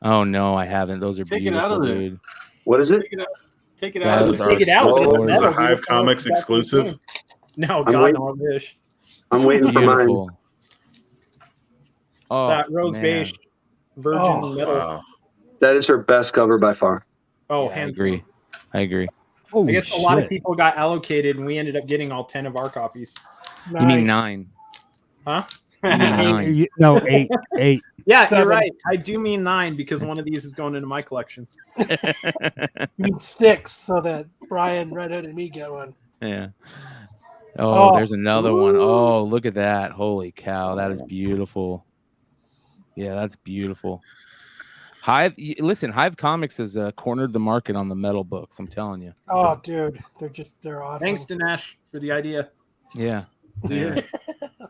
Oh no, I haven't. Those are beautiful, it out of there. dude. What is it? Take it out. Take it out. It's a Hive Comics exclusive. No, God, no, I wish. I'm waiting for mine. Oh, that rose beige virgin metal. Wow. That is her best cover by far. Oh, Yeah, I agree. Oh, I guess a lot of people got allocated, and we ended up getting all 10 of our copies. You mean 9? Huh? You mean 9? No, 8. Yeah, 7. you're right. I do mean 9 because one of these is going into my collection. You mean 6 so that Brian, Red Hood, and me get one. Yeah. Oh, there's another one. Oh, look at that. Holy cow. That is beautiful. Yeah, that's beautiful. Hive Comics has cornered the market on the metal books. I'm telling you. Oh, dude, they're awesome. Thanks to Nash for the idea. Yeah.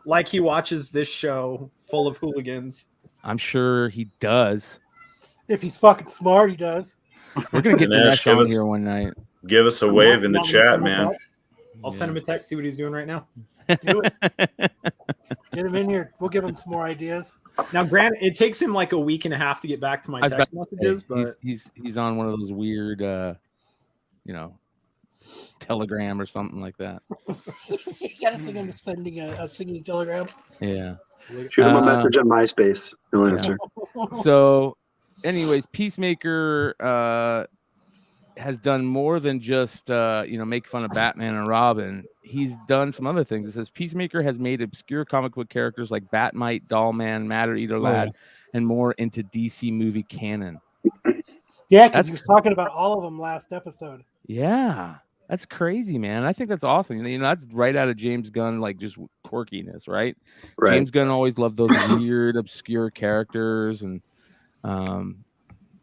Like he watches this show full of hooligans. I'm sure he does. If he's fucking smart, he does. We're gonna get Nash, Nash on here one night. Give us a wave in the chat, man. I'll send him a text, see what he's doing right now. Do it. Get him in here. We'll give him some more ideas. Now, granted, it takes him like a week and a half to get back to my text messages, but he's on one of those weird, Telegram or something like that. You gotta send him sending a singing telegram. Yeah. Shoot him a message on MySpace. He'll answer. So, anyways, Peacemaker has done more than just make fun of Batman and Robin. He's done some other things. It says Peacemaker has made obscure comic book characters like Batmite, Dollman, Matter Eater Lad, and more into DC movie canon. Yeah, because he was talking about all of them last episode. Yeah, that's crazy, man. I think that's awesome. That's right out of James Gunn, like just quirkiness, right? James Gunn always loved those weird, obscure characters, and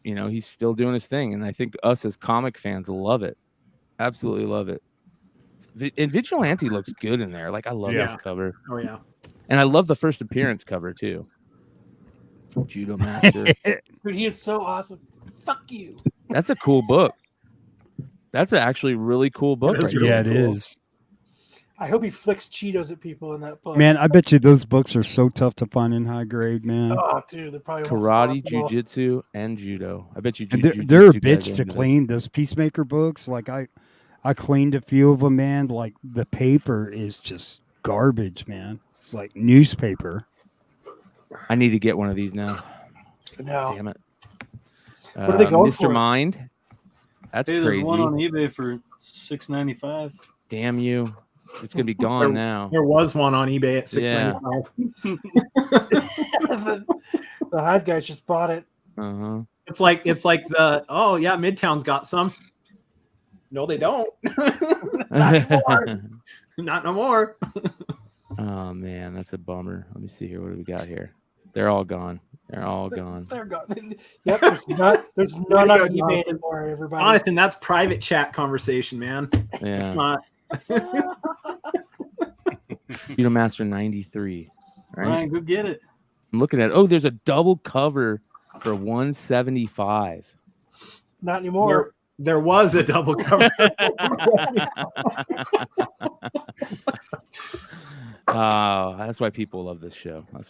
he's still doing his thing. And I think us as comic fans love it. Absolutely love it. And Vigilante looks good in there. Like, I love this cover. Oh, yeah. And I love the first appearance cover, too. Judo Master. Dude, he is so awesome. Fuck you. That's a cool book. That's actually a really cool book. Right? Yeah, it is. I hope he flicks Cheetos at people in that book. Man, I bet you those books are so tough to find in high grade, man. Oh, dude, they're probably karate, jiu-jitsu, and judo. I bet you they're a bitch to clean. Those Peacemaker books, like I cleaned a few of them, man. Like the paper is just garbage, man. It's like newspaper. I need to get one of these now. No. Damn it. What are they going Mr. for? Mind. That's hey, crazy. There's one on eBay for $6.95. Damn you. It's gonna be gone now. There was one on eBay at $6.95. The Hive guys just bought it. Uh-huh. It's like Midtown's got some. No, they don't. Not no more. Not no more. Oh man, that's a bummer. Let me see here. What do we got here? They're all gone. They're all gone. They're gone. Yep. There's none on eBay anymore, everybody. Jonathan, that's private chat conversation, man. Yeah. It's not. Judo Master 93. Right? Ryan, go get it. I'm looking at it. Oh, there's a double cover for $175. Not anymore. There was a double cover. Oh, that's why people love this show. No,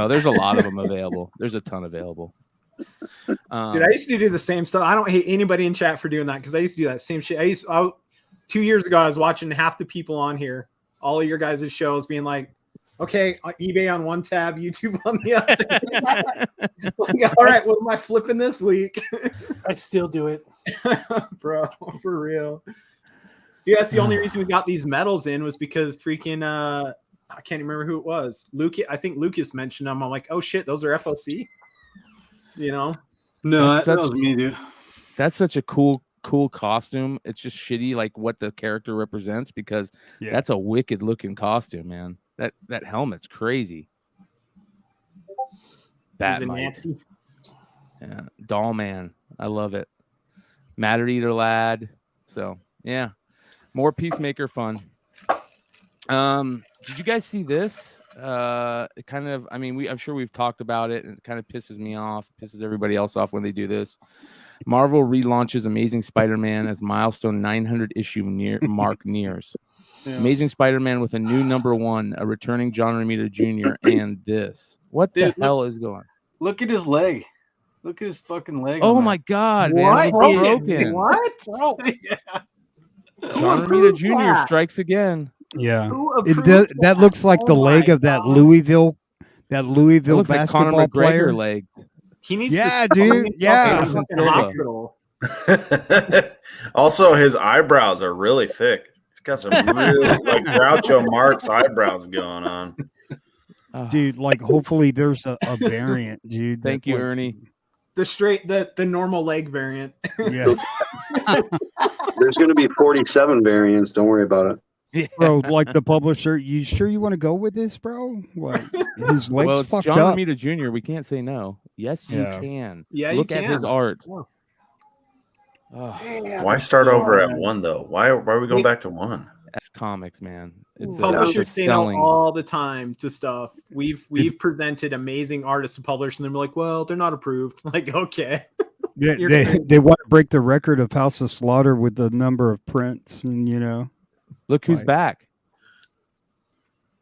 there's a lot of them available. There's a ton available. Dude, I used to do the same stuff. I don't hate anybody in chat for doing that because I used to do that same shit. 2 years ago, I was watching half the people on here, all of your guys' shows, being like, okay, eBay on one tab, YouTube on the other. Like, all right, what am I flipping this week? I still do it. Bro, for real. Yeah, that's the only reason we got these medals in was because freaking I can't remember who it was. I think Lucas mentioned them. I'm like, oh shit, those are FOC. No, That's that was me, dude. That's such a cool costume. It's just shitty, like what the character represents, because that's a wicked looking costume, man. That helmet's crazy. Batmite. Yeah, Doll Man. I love it. Matter Eater Lad. So yeah. More Peacemaker fun. Did you guys see this? It kind of, I'm sure we've talked about it, and it kind of pisses me off, pisses everybody else off when they do this. Marvel relaunches Amazing Spider-Man as milestone 900 issue mark nears. Yeah. Amazing Spider-Man with a new #1, a returning John Romita Jr., and this. What the hell is going on? Look at his leg. Look at his fucking leg. Oh my God, man. What? It's broken. What? Yeah. John Romita Jr. strikes again. Yeah. That looks like the leg of that That Louisville looks like Conor basketball McGregor player. legs. He needs Yeah, to dude. Yeah. hospital. Also, his eyebrows are really thick. He's got some really like Groucho Marx eyebrows going on. Dude, like hopefully there's a variant, dude. Thank you, Ernie. The normal leg variant. Yeah. There's going to be 47 variants. Don't worry about it. Yeah. Bro, like the publisher, you sure you want to go with this, bro? Like his legs Well, it's fucked John up. Romita Jr. We can't say no. Yes, you Yeah. can. Yeah, you Look at his can. art. Yeah. Oh, Why start over at 1 though? Why are we going back to 1? that's comics, man. It's Publishers it's say no selling. all the time to stuff. We've presented amazing artists to publish, and they're like, "Well, they're not approved." Like, okay, They want to break the record of House of Slaughter with the number of prints, and Look who's Like- back.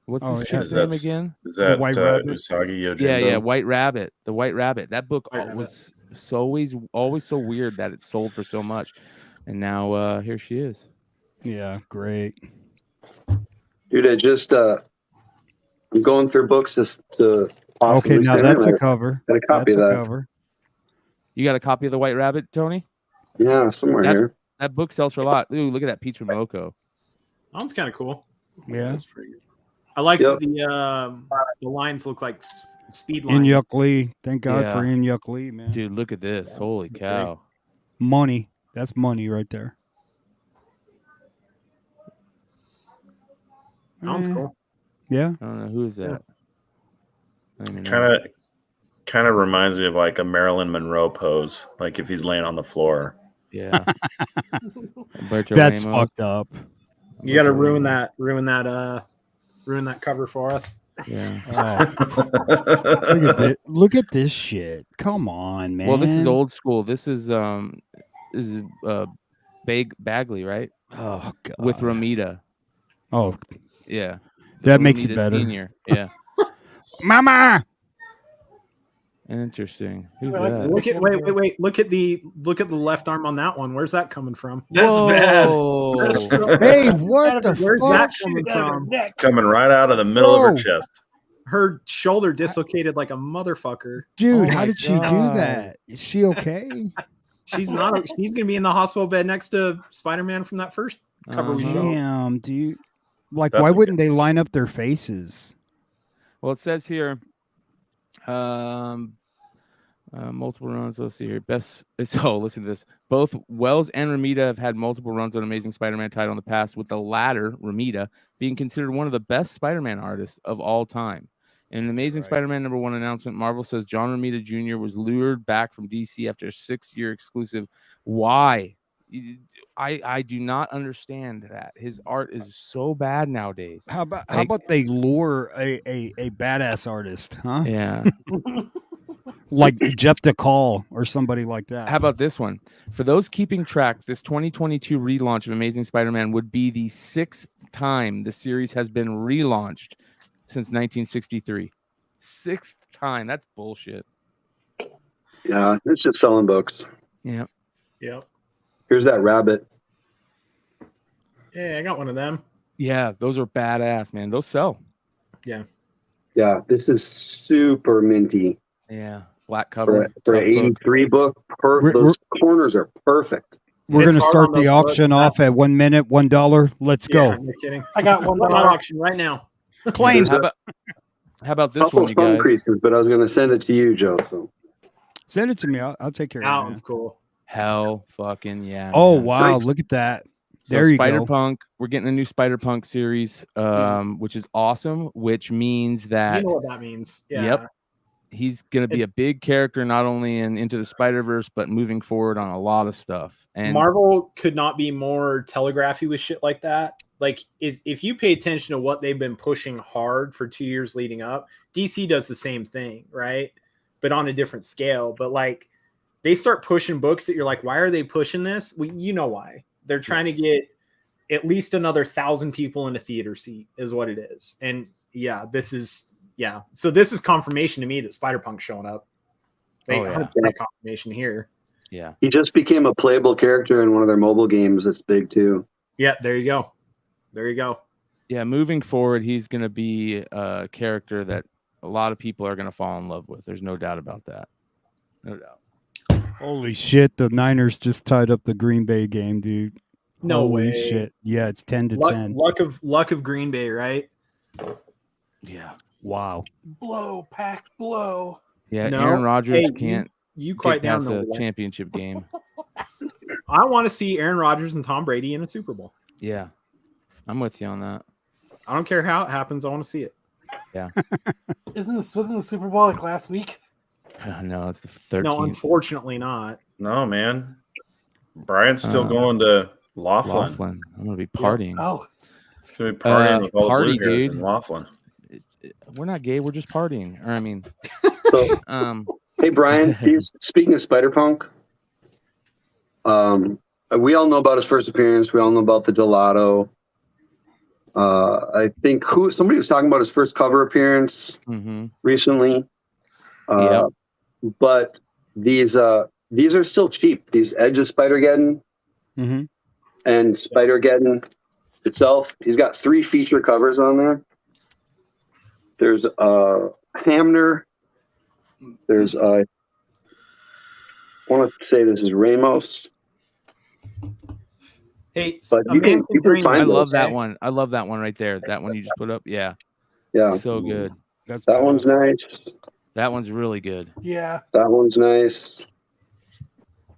What's Oh, his yeah. chick's name again? Is that White Rabbit? Usagi Yojimbo? Yeah, White Rabbit. The White Rabbit. That book White Rabbit. was always so weird that it sold for so much, and now here she is. yeah, great. Dude, I just I'm going through books to possibly Okay, now send that's in. a cover. Got a copy That's of a that. cover. You got a copy of the White Rabbit, Tony? Yeah, somewhere That- here. That book sells for a lot. Ooh, look at that Peach Momoko. that one's kind of cool. Yeah. I like Yep. the lines look like speed lines. Inyuk Lee. Thank God Yeah. for Inyuk Lee, man. Dude, look at this. Holy cow. Money. That's money right there. That one's Eh, cool. Yeah. I don't know who is that. I don't even know. Kind of reminds me of like a Marilyn Monroe pose, like if he's laying on the floor. Yeah. Alberto That's Ramos. fucked up. You got to ruin that cover for us. Yeah. Oh, look at this shit. Come on, man. Well, this is old school. This is Bagley, right? Oh God. With Romita. Oh, Yeah. that makes it Romita better. Senior. Yeah. Mama. Interesting. Who's Wait, that? wait. Look at the left arm on that one. Where's that coming from? That's bad. Whoa. Hey, what the Where's fuck? that coming from? Coming right out of the middle of her Whoa. chest. Her shoulder dislocated like a motherfucker. Dude, Oh how my did she do God. that? Is she okay? She's not. She's gonna be in the hospital bed next to Spider-Man from that first cover we showed. Damn, dude. Like, That's why a wouldn't they line up their faces? Well, it says here, multiple runs. Let's see here. So listen to this. Both Wells and Romita have had multiple runs on Amazing Spider-Man title in the past, with the latter, Romita, being considered one of the best Spider-Man artists of all time. In an Amazing Spider-Man #1 announcement, Marvel says John Romita Jr. was lured back from DC after a 6-year exclusive. Why? I do not understand that. His art is so bad nowadays. How about they lure a badass artist, huh? Yeah. Like Jeff DeCall or somebody like that. How about this one? For those keeping track, this 2022 relaunch of Amazing Spider-Man would be the 6th time the series has been relaunched since 1963. 6th time. That's bullshit. Yeah, it's just selling books. Yeah. Yep. Here's that rabbit. Yeah, I got one of them. Yeah, those are badass, man. Those sell. Yeah, this is super minty. Yeah. Flat cover. For tough an book. 83 book, those corners are perfect. We're It's going to hard start on the those auction books. off at 1 minute, $1. Let's Yeah, go. no kidding. I got one One more. auction right now. Claim. How about this Couple one, you thumb guys? creases, but I was going to send it to you, Joe. So Send it to me. I'll take care That of it. one's cool. Hell fucking yeah. Oh, man. wow. Nice. Look at that. So There you go. SpiderPunk, we're getting a new SpiderPunk series, which is awesome, which means that You know what that means. Yeah. Yep. he's going to be a big character, not only in Into the Spider-Verse, but moving forward on a lot of stuff. And Marvel could not be more telegraphy with shit like that. Like, if you pay attention to what they've been pushing hard for 2 years leading up, DC does the same thing, right? But on a different scale. But like, they start pushing books that you're like, why are they pushing this? Well, you know why. They're trying to get at least another 1,000 people in a theater seat is what it is. And yeah, so this is confirmation to me that SpiderPunk's showing up. They 100% confirmation here. Yeah. He just became a playable character in one of their mobile games that's big too. Yeah, there you go. There you go. Yeah, moving forward, he's going to be a character that a lot of people are going to fall in love with. There's no doubt about that. No doubt. Holy shit! The Niners just tied up the Green Bay game, dude. No Holy way. shit! Yeah, it's 10-10. Luck of Green Bay, right? Yeah. Wow. Blow, pack, blow. Yeah, No. Aaron Rodgers Hey, can't You get quite down past the a championship game. I want to see Aaron Rodgers and Tom Brady in a Super Bowl. Yeah, I'm with you on that. I don't care how it happens. I want to see it. Yeah. Wasn't the Super Bowl like last week? No, it's the 13th. No, unfortunately not. No, man. Brian's still going to Laughlin. I'm going to be partying. Oh, He's going to be partying with all party, the blue hairs dude. in Laughlin. We're not gay. We're just partying. Or I mean, So, hey, Brian, speaking of SpiderPunk, we all know about his first appearance. We all know about the Gelato. I think somebody was talking about his first cover appearance recently. Yep. But these are still cheap. These Edge of Spider-Geddon and Spider-Geddon itself. He's got 3 feature covers on there. There's Hamner. There's I want to say this is Ramos. Hey, but you can find I love those. that one. I love that one right there. That one you just put up. Yeah. Yeah. So good. That one's nice. That one's really good. yeah. That one's nice.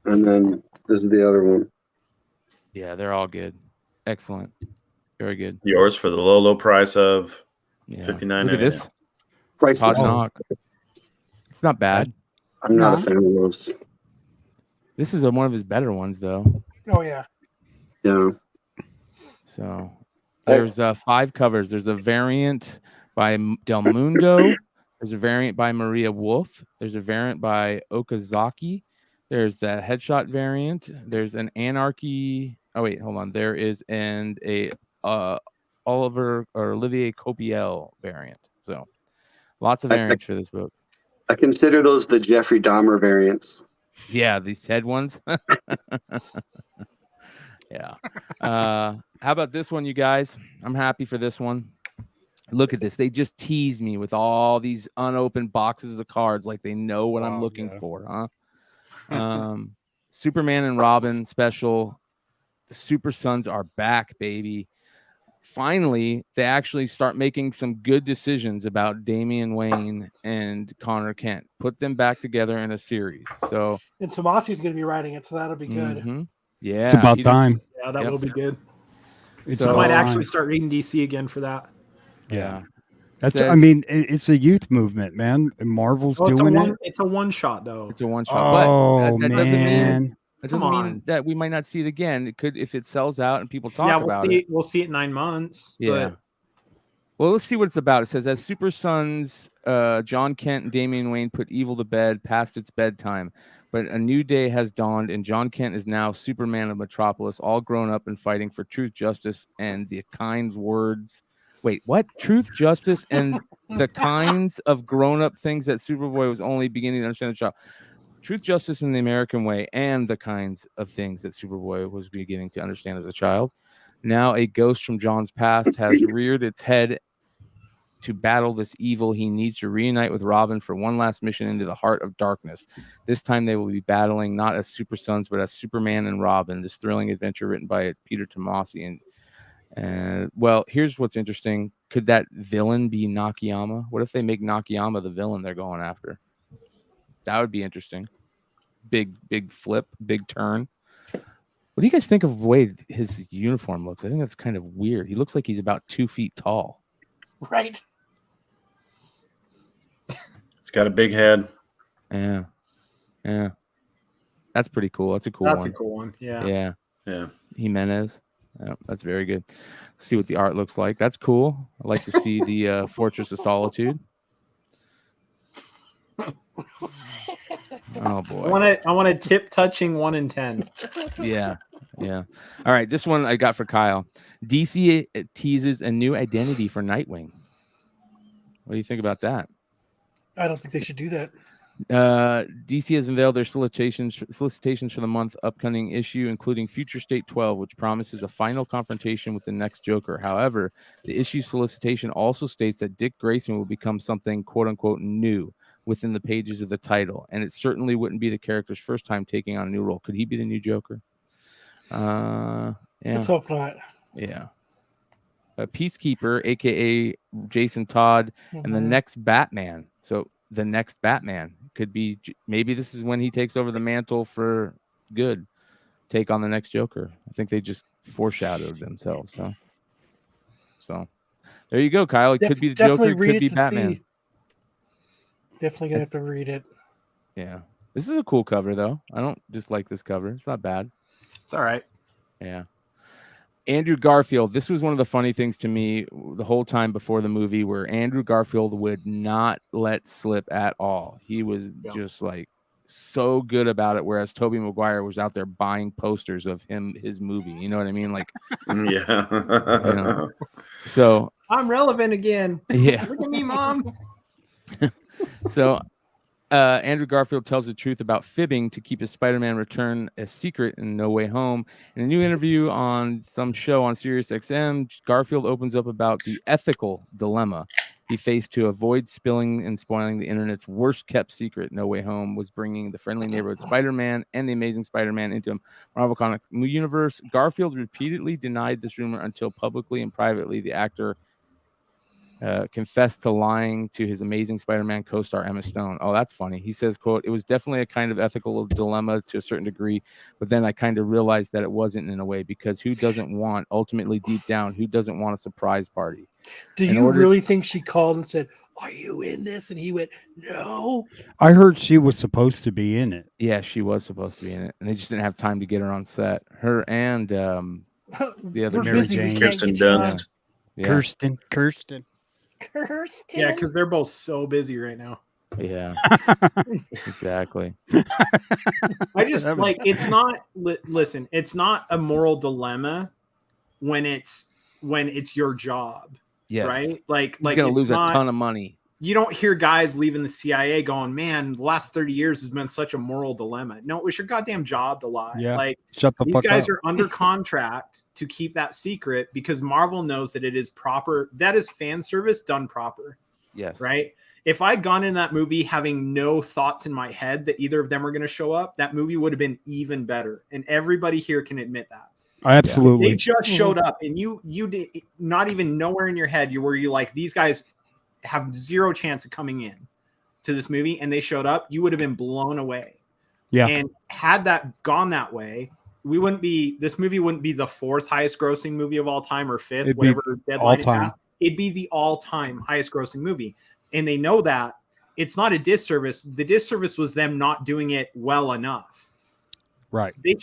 And then this is the other one. Yeah, they're all good. Excellent. Very good. Yours for the low price of $59.99. Look at this. Price Todd Knock. It's not bad. I'm not a fan of those. This is one of his better ones, though. Oh yeah. Yeah. So there's 5 covers. There's a variant by Del Mundo. There's a variant by Maria Wolf. There's a variant by Okazaki. There's the headshot variant. There's an Anarchy. Oh wait, hold on. There is a Olivier Copiel variant. So lots of variants for this book. I consider those the Jeffrey Dahmer variants. Yeah, these head ones. Yeah. How about this one, you guys? I'm happy for this one. Look at this. They just tease me with all these unopened boxes of cards like they know what I'm looking for, huh? Superman and Robin special. The Super Sons are back, baby. Finally, they actually start making some good decisions about Damian Wayne and Connor Kent. Put them back together in a series. So, and Tomasi's going to be writing it, so that'll be good. Yeah, it's about time. Yeah, that will be good. So, I might actually start reading DC again for that. Yeah. That's. I mean, it's a youth movement, man. And Marvel's doing it. It's a one shot, though. It's a one shot. Oh, but that man. doesn't mean that we might not see it again. It could if it sells out and people talk about it. We'll see it in 9 months. Yeah. But... Well, let's see what it's about. It says, as Super Sons, John Kent and Damian Wayne put evil to bed past its bedtime. But a new day has dawned, and John Kent is now Superman of Metropolis, all grown up and fighting for truth, justice, and the kinds words. Wait, what? Truth, justice, and the kinds of grown-up things that Superboy was only beginning to understand as a child. Truth, justice, in the American way, and the kinds of things that Superboy was beginning to understand as a child. Now a ghost from John's past has reared its head to battle this evil. He needs to reunite with Robin for one last mission into the heart of darkness. This time they will be battling not as Super Sons, but as Superman and Robin. This thrilling adventure written by Peter Tomasi. And well, here's what's interesting. Could that villain be Nakayama? What if they make Nakayama the villain they're going after? That would be interesting. Big flip, big turn. What do you guys think of the way his uniform looks? I think that's kind of weird. He looks like he's about 2 feet tall. Right. He's got a big head. Yeah. That's pretty cool. That's a cool one. That's a cool one. Yeah. Jimenez. Yeah, that's very good. See what the art looks like. That's cool. I like to see the Fortress of Solitude. Oh boy. I want a tip touching 1 in 10. Yeah. All right, this one I got for Kyle. DC teases a new identity for Nightwing. What do you think about that? I don't think they should do that. DC has unveiled their solicitations for the month upcoming issue, including Future State 12, which promises a final confrontation with the next Joker. However, the issue solicitation also states that Dick Grayson will become something quote-unquote new within the pages of the title, and it certainly wouldn't be the character's first time taking on a new role. Could he be the new Joker? Yeah. Let's hope not. Yeah. Peacekeeper, aka Jason Todd, and the next Batman. So the next Batman could be, maybe this is when he takes over the mantle for good, take on the next Joker. I think they just foreshadowed themselves. So there you go, Kyle. It could be the Joker, it could be Batman. Definitely gonna have to read it. Yeah, this is a cool cover though. I don't dislike this cover. It's not bad. It's all right. Yeah. Andrew Garfield. This was one of the funny things to me the whole time before the movie, where Andrew Garfield would not let slip at all. He was just like so good about it, whereas Tobey Maguire was out there buying posters of his movie. You know what I mean? Like, yeah. You know. So I'm relevant again. Yeah. Look at me, Mom. So Andrew Garfield tells the truth about fibbing to keep his Spider-Man return a secret in No Way Home. In a new interview on some show on Sirius XM, Garfield opens up about the ethical dilemma he faced to avoid spilling and spoiling the internet's worst-kept secret. No Way Home was bringing the friendly neighborhood Spider-Man and the Amazing Spider-Man into a Marvel Comics universe. Garfield repeatedly denied this rumor until publicly and privately the actor confessed to lying to his Amazing Spider-Man co-star Emma Stone. Oh, that's funny. He says, quote, "It was definitely a kind of ethical dilemma to a certain degree, but then I kind of realized that it wasn't in a way, because who doesn't want, ultimately deep down, who doesn't want a surprise party?" Do you really think she called and said, "Are you in this?" And he went, "No." I heard she was supposed to be in it. Yeah, she was supposed to be in it, and they just didn't have time to get her on set. Her and the other Mary Jane. Kirsten Dunst. Yeah. Kirsten. Yeah, because they're both so busy right now. Yeah, exactly. I just like, it's not. Listen, it's not a moral dilemma when it's your job. Yes. Right. Like he's gonna lose a ton of money. You don't hear guys leaving the CIA going, "Man, the last 30 years has been such a moral dilemma." No, it was your goddamn job to lie. Yeah. Like, shut the these fuck guys up. are under contract to keep that secret because Marvel knows that it is proper. That is fan service done proper. Yes. Right. If I'd gone in that movie having no thoughts in my head that either of them were going to show up, that movie would have been even better. And everybody here can admit that. Absolutely. They just showed up, and you did not even nowhere in your head you like, these guys have zero chance of coming in to this movie, and they showed up, you would have been blown away. Yeah. And had that gone that way, this movie wouldn't be the fourth highest grossing movie of all time, or fifth, It'd whatever deadline all time. it has. It'd be the all-time highest grossing movie. And they know that. It's not a disservice. The disservice was them not doing it well enough. Right. They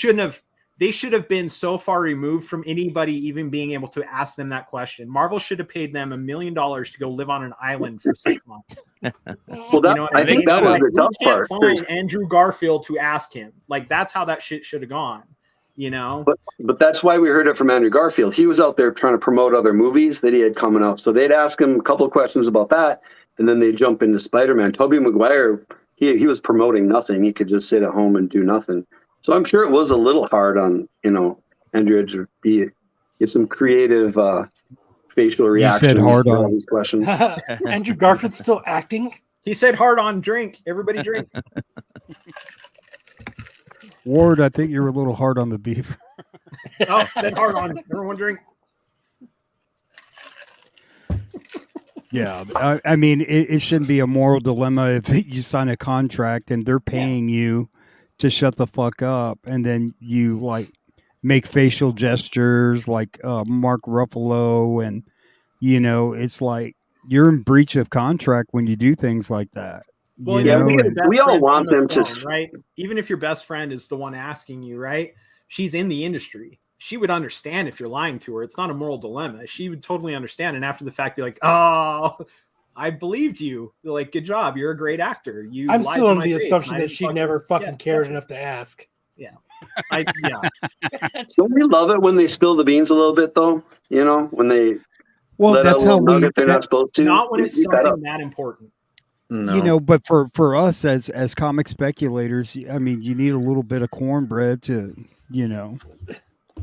should have been so far removed from anybody even being able to ask them that question. Marvel should have paid them $1 million to go live on an island for 6 months. Well, I think that was the tough part. Find Andrew Garfield to ask him. Like, that's how that shit should have gone. You know, but that's why we heard it from Andrew Garfield. He was out there trying to promote other movies that he had coming out. So they'd ask him a couple of questions about that, and then they jump into Spider-Man. Tobey Maguire, he was promoting nothing. He could just sit at home and do nothing. So I'm sure it was a little hard on, Andrew to get some creative facial reactions. You said hard to all on these questions. Andrew Garfield's still acting. He said hard on. Drink. Everybody drink. Ward, I think you're a little hard on the beaver. Oh, said hard on. Everyone drink. Yeah, I mean, it shouldn't be a moral dilemma if you sign a contract and they're paying you to shut the fuck up, and then you like make facial gestures like Mark Ruffalo, and it's like you're in breach of contract when you do things like that. Well, we all want them to, right? Even if your best friend is the one asking you, right? She's in the industry. She would understand if you're lying to her. It's not a moral dilemma. She would totally understand. And after the fact, be like, "Oh, I believed you. Like, good job. You're a great actor." I'm still under the assumption that she never fucking cared enough to ask. Yeah. Don't we love it when they spill the beans a little bit, though? When they that's how they're not supposed to. Not when it's something that important. No. But for us as comic speculators, I mean, you need a little bit of cornbread to,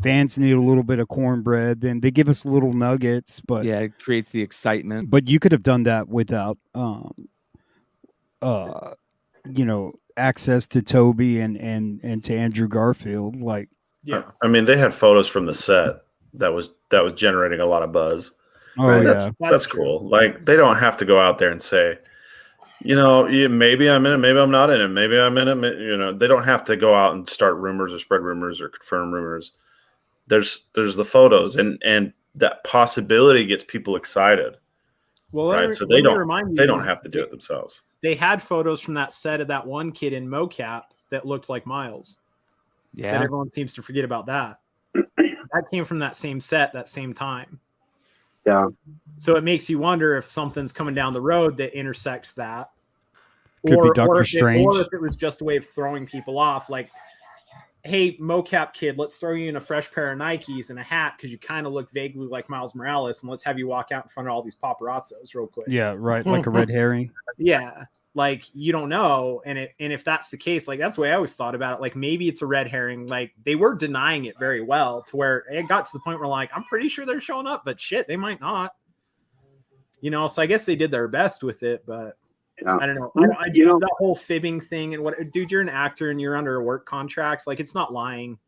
fans need a little bit of cornbread. Then they give us little nuggets, but yeah, it creates the excitement. But you could have done that without, access to Toby and to Andrew Garfield. Like, yeah, I mean, they had photos from the set that was generating a lot of buzz. Oh, right? yeah, that's cool. Like, they don't have to go out there and say, maybe I'm in it, maybe I'm not in it, maybe I'm in it. They don't have to go out and start rumors or spread rumors or confirm rumors. There's the photos, and that possibility gets people excited. Well, right. So they don't have to do it themselves. They had photos from that set of that one kid in mocap that looked like Miles. Yeah. That everyone seems to forget about that. That came from that same set, that same time. Yeah. So it makes you wonder if something's coming down the road that intersects that. Could be Doctor Strange. Or if it was just a way of throwing people off. Like, hey, mocap kid, let's throw you in a fresh pair of Nikes and a hat because you kind of look vaguely like Miles Morales, and let's have you walk out in front of all these paparazzos real quick. Yeah, right. Like a red herring. Yeah. Like, you don't know. And if that's the case, like, that's the way I always thought about it. Like, maybe it's a red herring. Like, they were denying it very well to where it got to the point where, like, I'm pretty sure they're showing up, but shit, they might not. So I guess they did their best with it, but yeah. I don't know. That whole fibbing thing and what, dude, you're an actor and you're under a work contract. Like, it's not lying.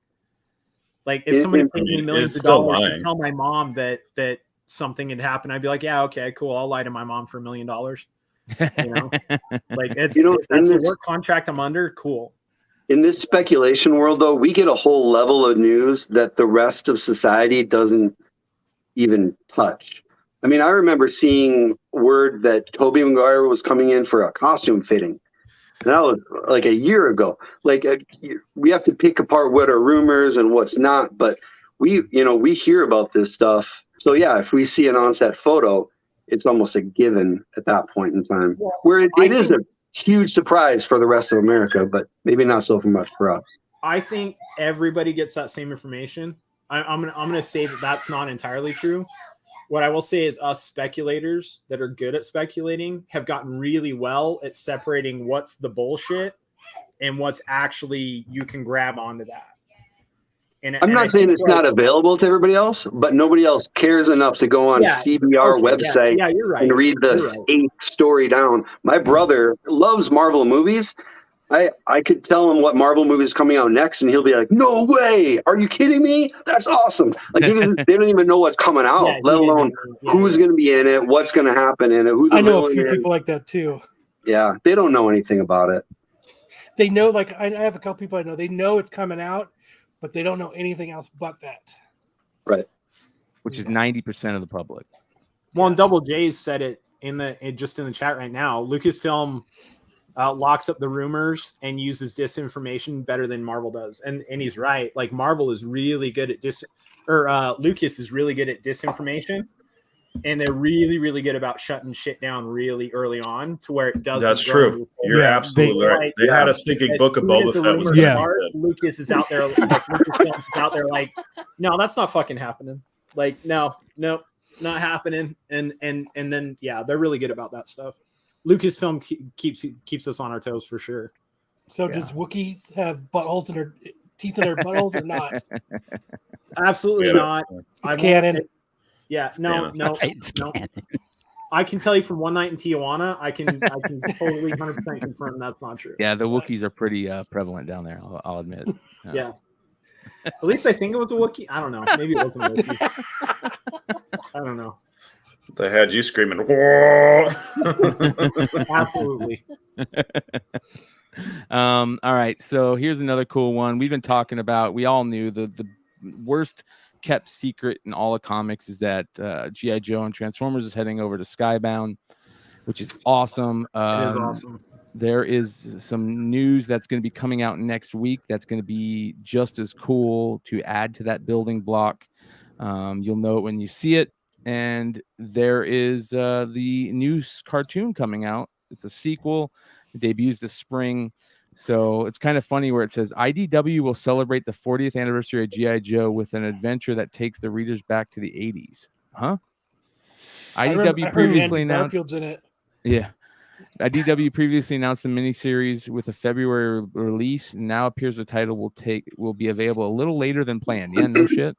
Like, if somebody paid me millions of dollars to tell my mom that something had happened, I'd be like, yeah, okay, cool. I'll lie to my mom for $1 million. Like, it's if that's the work contract I'm under, cool. In this speculation world, though, we get a whole level of news that the rest of society doesn't even touch. I mean, I remember seeing word that Tobey Maguire was coming in for a costume fitting. And that was like a year ago. Like, we have to pick apart what are rumors and what's not, but we hear about this stuff. So yeah, if we see an on-set photo, it's almost a given at that point in time. Yeah, where it is a huge surprise for the rest of America, but maybe not so much for us. I think everybody gets that same information. I'm gonna say that that's not entirely true. What I will say is us speculators that are good at speculating have gotten really well at separating what's the bullshit and what's actually you can grab onto that. I'm not saying it's not available to everybody else, but nobody else cares enough to go on CBR website and read the 8th story down. My brother loves Marvel movies. I could tell him what Marvel movie is coming out next, and he'll be like, "No way! Are you kidding me? That's awesome!" Like, they don't even know what's coming out, let alone who's going to be in it, what's going to happen in it. I know a few people like that too. Yeah, they don't know anything about it. They know, like, I have a couple people I know. They know it's coming out, but they don't know anything else but that. Right. Which is 90% of the public. Well, and Double J's said it just in the chat right now. Lucasfilm locks up the rumors and uses disinformation better than Marvel does, and he's right. Like, Marvel is really good at Lucas is really good at disinformation, and they're really, really good about shutting shit down really early on to where it doesn't. That's true. You're absolutely right. They had a stinking book of Boba Fett. Lucas is out there. Lucasfilm is out there. Like, no, that's not fucking happening. Like, no, not happening. And then they're really good about that stuff. Lucasfilm keeps us on our toes for sure. So does Wookiees have buttholes in their teeth in their buttholes or not? Absolutely not. It's canon. No. I can tell you from one night in Tijuana, I can totally 100% confirm that's not true. Yeah, the Wookiees are pretty prevalent down there. I'll admit. Yeah. At least I think it was a Wookiee. I don't know. Maybe it wasn't a Wookiee. I don't know. They had you screaming, "Whoa!" Absolutely. All right. So here's another cool one. We've been talking about, we all knew the worst kept secret in all of comics is that G.I. Joe and Transformers is heading over to Skybound, which is awesome. It is awesome. There is some news that's going to be coming out next week that's going to be just as cool to add to that building block. You'll know it when you see it. And there is the new cartoon coming out. It's a sequel. It debuts this spring. So it's kind of funny where it says IDW will celebrate the 40th anniversary of G.I. Joe with an adventure that takes the readers back to the 80s. Huh? IDW previously announced. Garfield's in it. Yeah. IDW previously announced the miniseries with a February release. Now appears the title will be available a little later than planned. Yeah, no shit.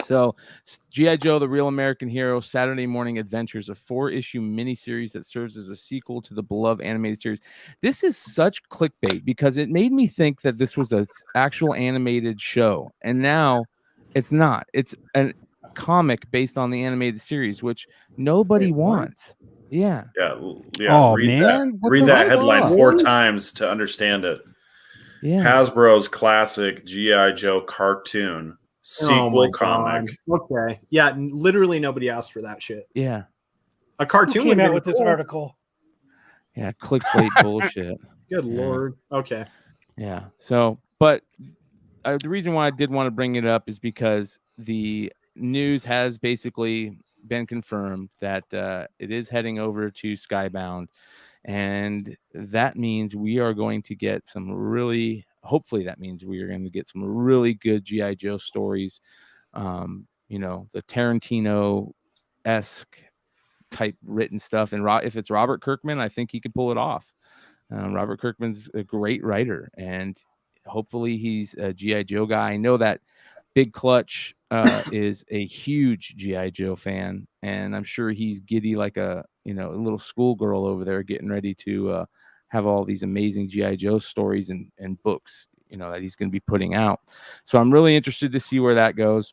So, G.I. Joe, the Real American Hero, Saturday Morning Adventures, a 4-issue miniseries that serves as a sequel to the beloved animated series. This is such clickbait because it made me think that this was an actual animated show. And now it's not. It's a comic based on the animated series, which nobody wants. Yeah. Oh, man. Read that headline 4 times to understand it. Yeah. Hasbro's classic G.I. Joe cartoon. Sequel comic. God. Okay. Yeah, literally nobody asked for that shit. Yeah. A cartoon came out with this article. Yeah, clickbait bullshit. Good Lord. Okay. Yeah. So, but the reason why I did want to bring it up is because the news has basically been confirmed that it is heading over to Skybound, and that means we are going to get some really. Hopefully that means we are going to get some really good G.I. Joe stories. The Tarantino-esque type written stuff. And if it's Robert Kirkman, I think he could pull it off. Robert Kirkman's a great writer, and hopefully he's a G.I. Joe guy. I know that Big Clutch is a huge G.I. Joe fan, and I'm sure he's giddy like a little schoolgirl over there getting ready to have all these amazing G.I. Joe stories and books, that he's going to be putting out. So I'm really interested to see where that goes.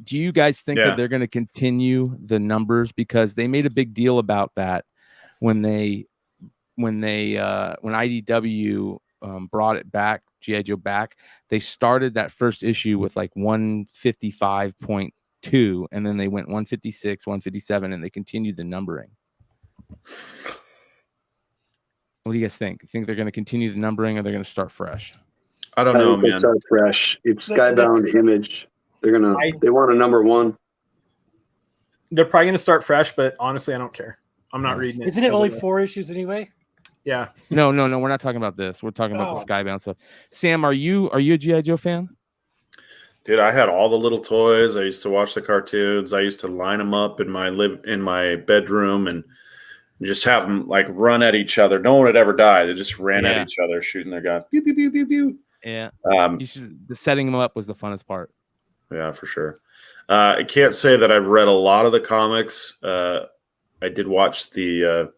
Do you guys think that they're going to continue the numbers? Because they made a big deal about that when IDW brought it back, G.I. Joe back. They started that first issue with like 155.2, and then they went 156, 157, and they continued the numbering. What do you guys think? You think they're going to continue the numbering, or they're going to start fresh? I don't know, man. Start fresh. It's Skybound Image. They want a number 1. They're probably going to start fresh, but honestly, I don't care. I'm not reading it. Isn't it only 4 issues anyway? Yeah. No. We're not talking about this. We're talking about the Skybound stuff. Sam, are you a G.I. Joe fan? Dude, I had all the little toys. I used to watch the cartoons. I used to line them up in my bedroom and just have them like run at each other. No one would ever die. They just ran at each other, shooting their guns. Pew, pew, pew, pew, pew. Yeah. The setting them up was the funnest part. Yeah, for sure. I can't say that I've read a lot of the comics. I did watch the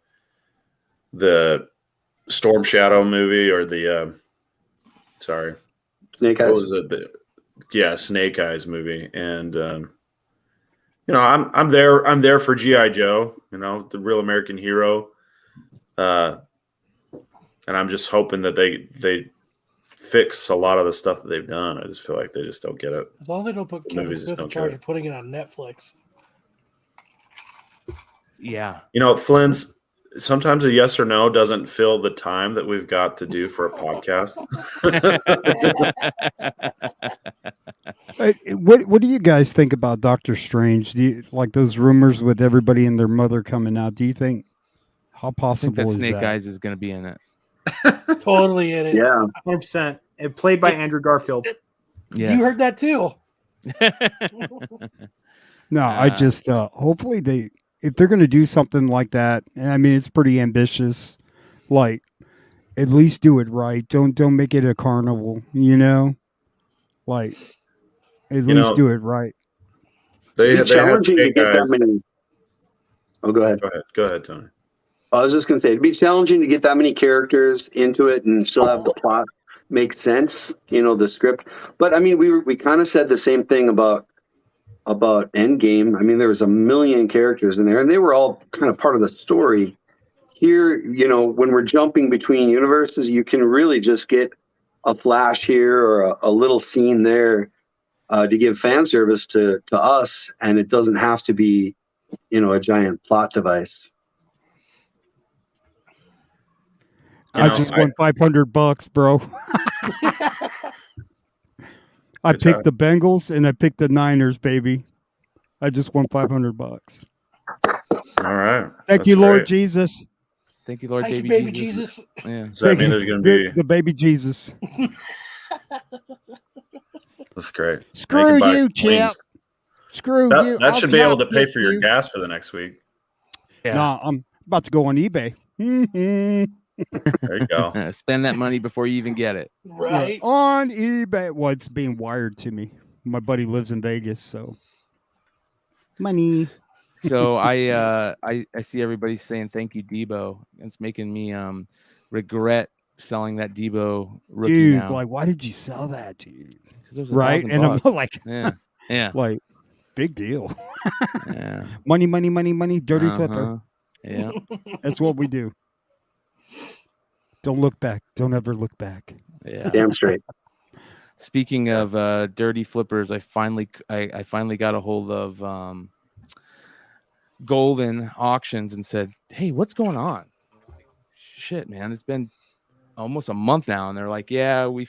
Storm Shadow movie, or the Snake Eyes. What was it? Snake Eyes movie. And I'm there for G.I. Joe, the Real American Hero. And I'm just hoping that they fix a lot of the stuff that they've done. I just feel like they just don't get it. As long as they don't put Kevin Smith in charge of putting it on Netflix. Yeah. Flynn's, sometimes a yes or no doesn't fill the time that we've got to do for a podcast. What do you guys think about Doctor Strange? Do you like those rumors with everybody and their mother coming out? Do you think how possible I think is Snake that? Eyes is going to be in it? Totally in it. Yeah, 100%. And played by Andrew Garfield. Yes. You heard that too. No, I just hopefully if they're going to do something like that. I mean, it's pretty ambitious. Like, at least do it right. Don't make it a carnival. Like, at least do it right. They had Snake Eyes. Oh, go ahead. Go ahead, Tony. I was just going to say, it'd be challenging to get that many characters into it and still have the plot make sense, the script. But I mean, we kind of said the same thing about Endgame. I mean, there was a million characters in there, and they were all kind of part of the story. Here, when we're jumping between universes, you can really just get a flash here or a little scene there to give fan service to us, and it doesn't have to be, a giant plot device. I just won $500, bro. I picked the Bengals and I picked the Niners, baby. I just won $500. All right. Thank you, Lord Jesus. Thank you, Lord baby Jesus. Yeah. Does that mean there's going to be the baby Jesus? That's great. Screw you, Chip. Screw you. That should be able to pay for your gas for the next week. Yeah. No, About to go on eBay. There you go. Spend that money before you even get it. Right. On eBay. Well, it's being wired to me. My buddy lives in Vegas, so money. So I see everybody saying thank you, Debo. It's making me regret selling that Debo rookie dude. now. Like, why did you sell that, dude? Because it was right, and $1,000. I'm like, yeah, like, big deal. yeah, money, dirty flipper. Yeah, that's what we do. Don't look back. Don't ever look back. Yeah, damn straight. Speaking of dirty flippers, I finally got a hold of Golden Auctions and said, "Hey, what's going on?" Shit, man, it's been almost a month now, and they're like, "Yeah, we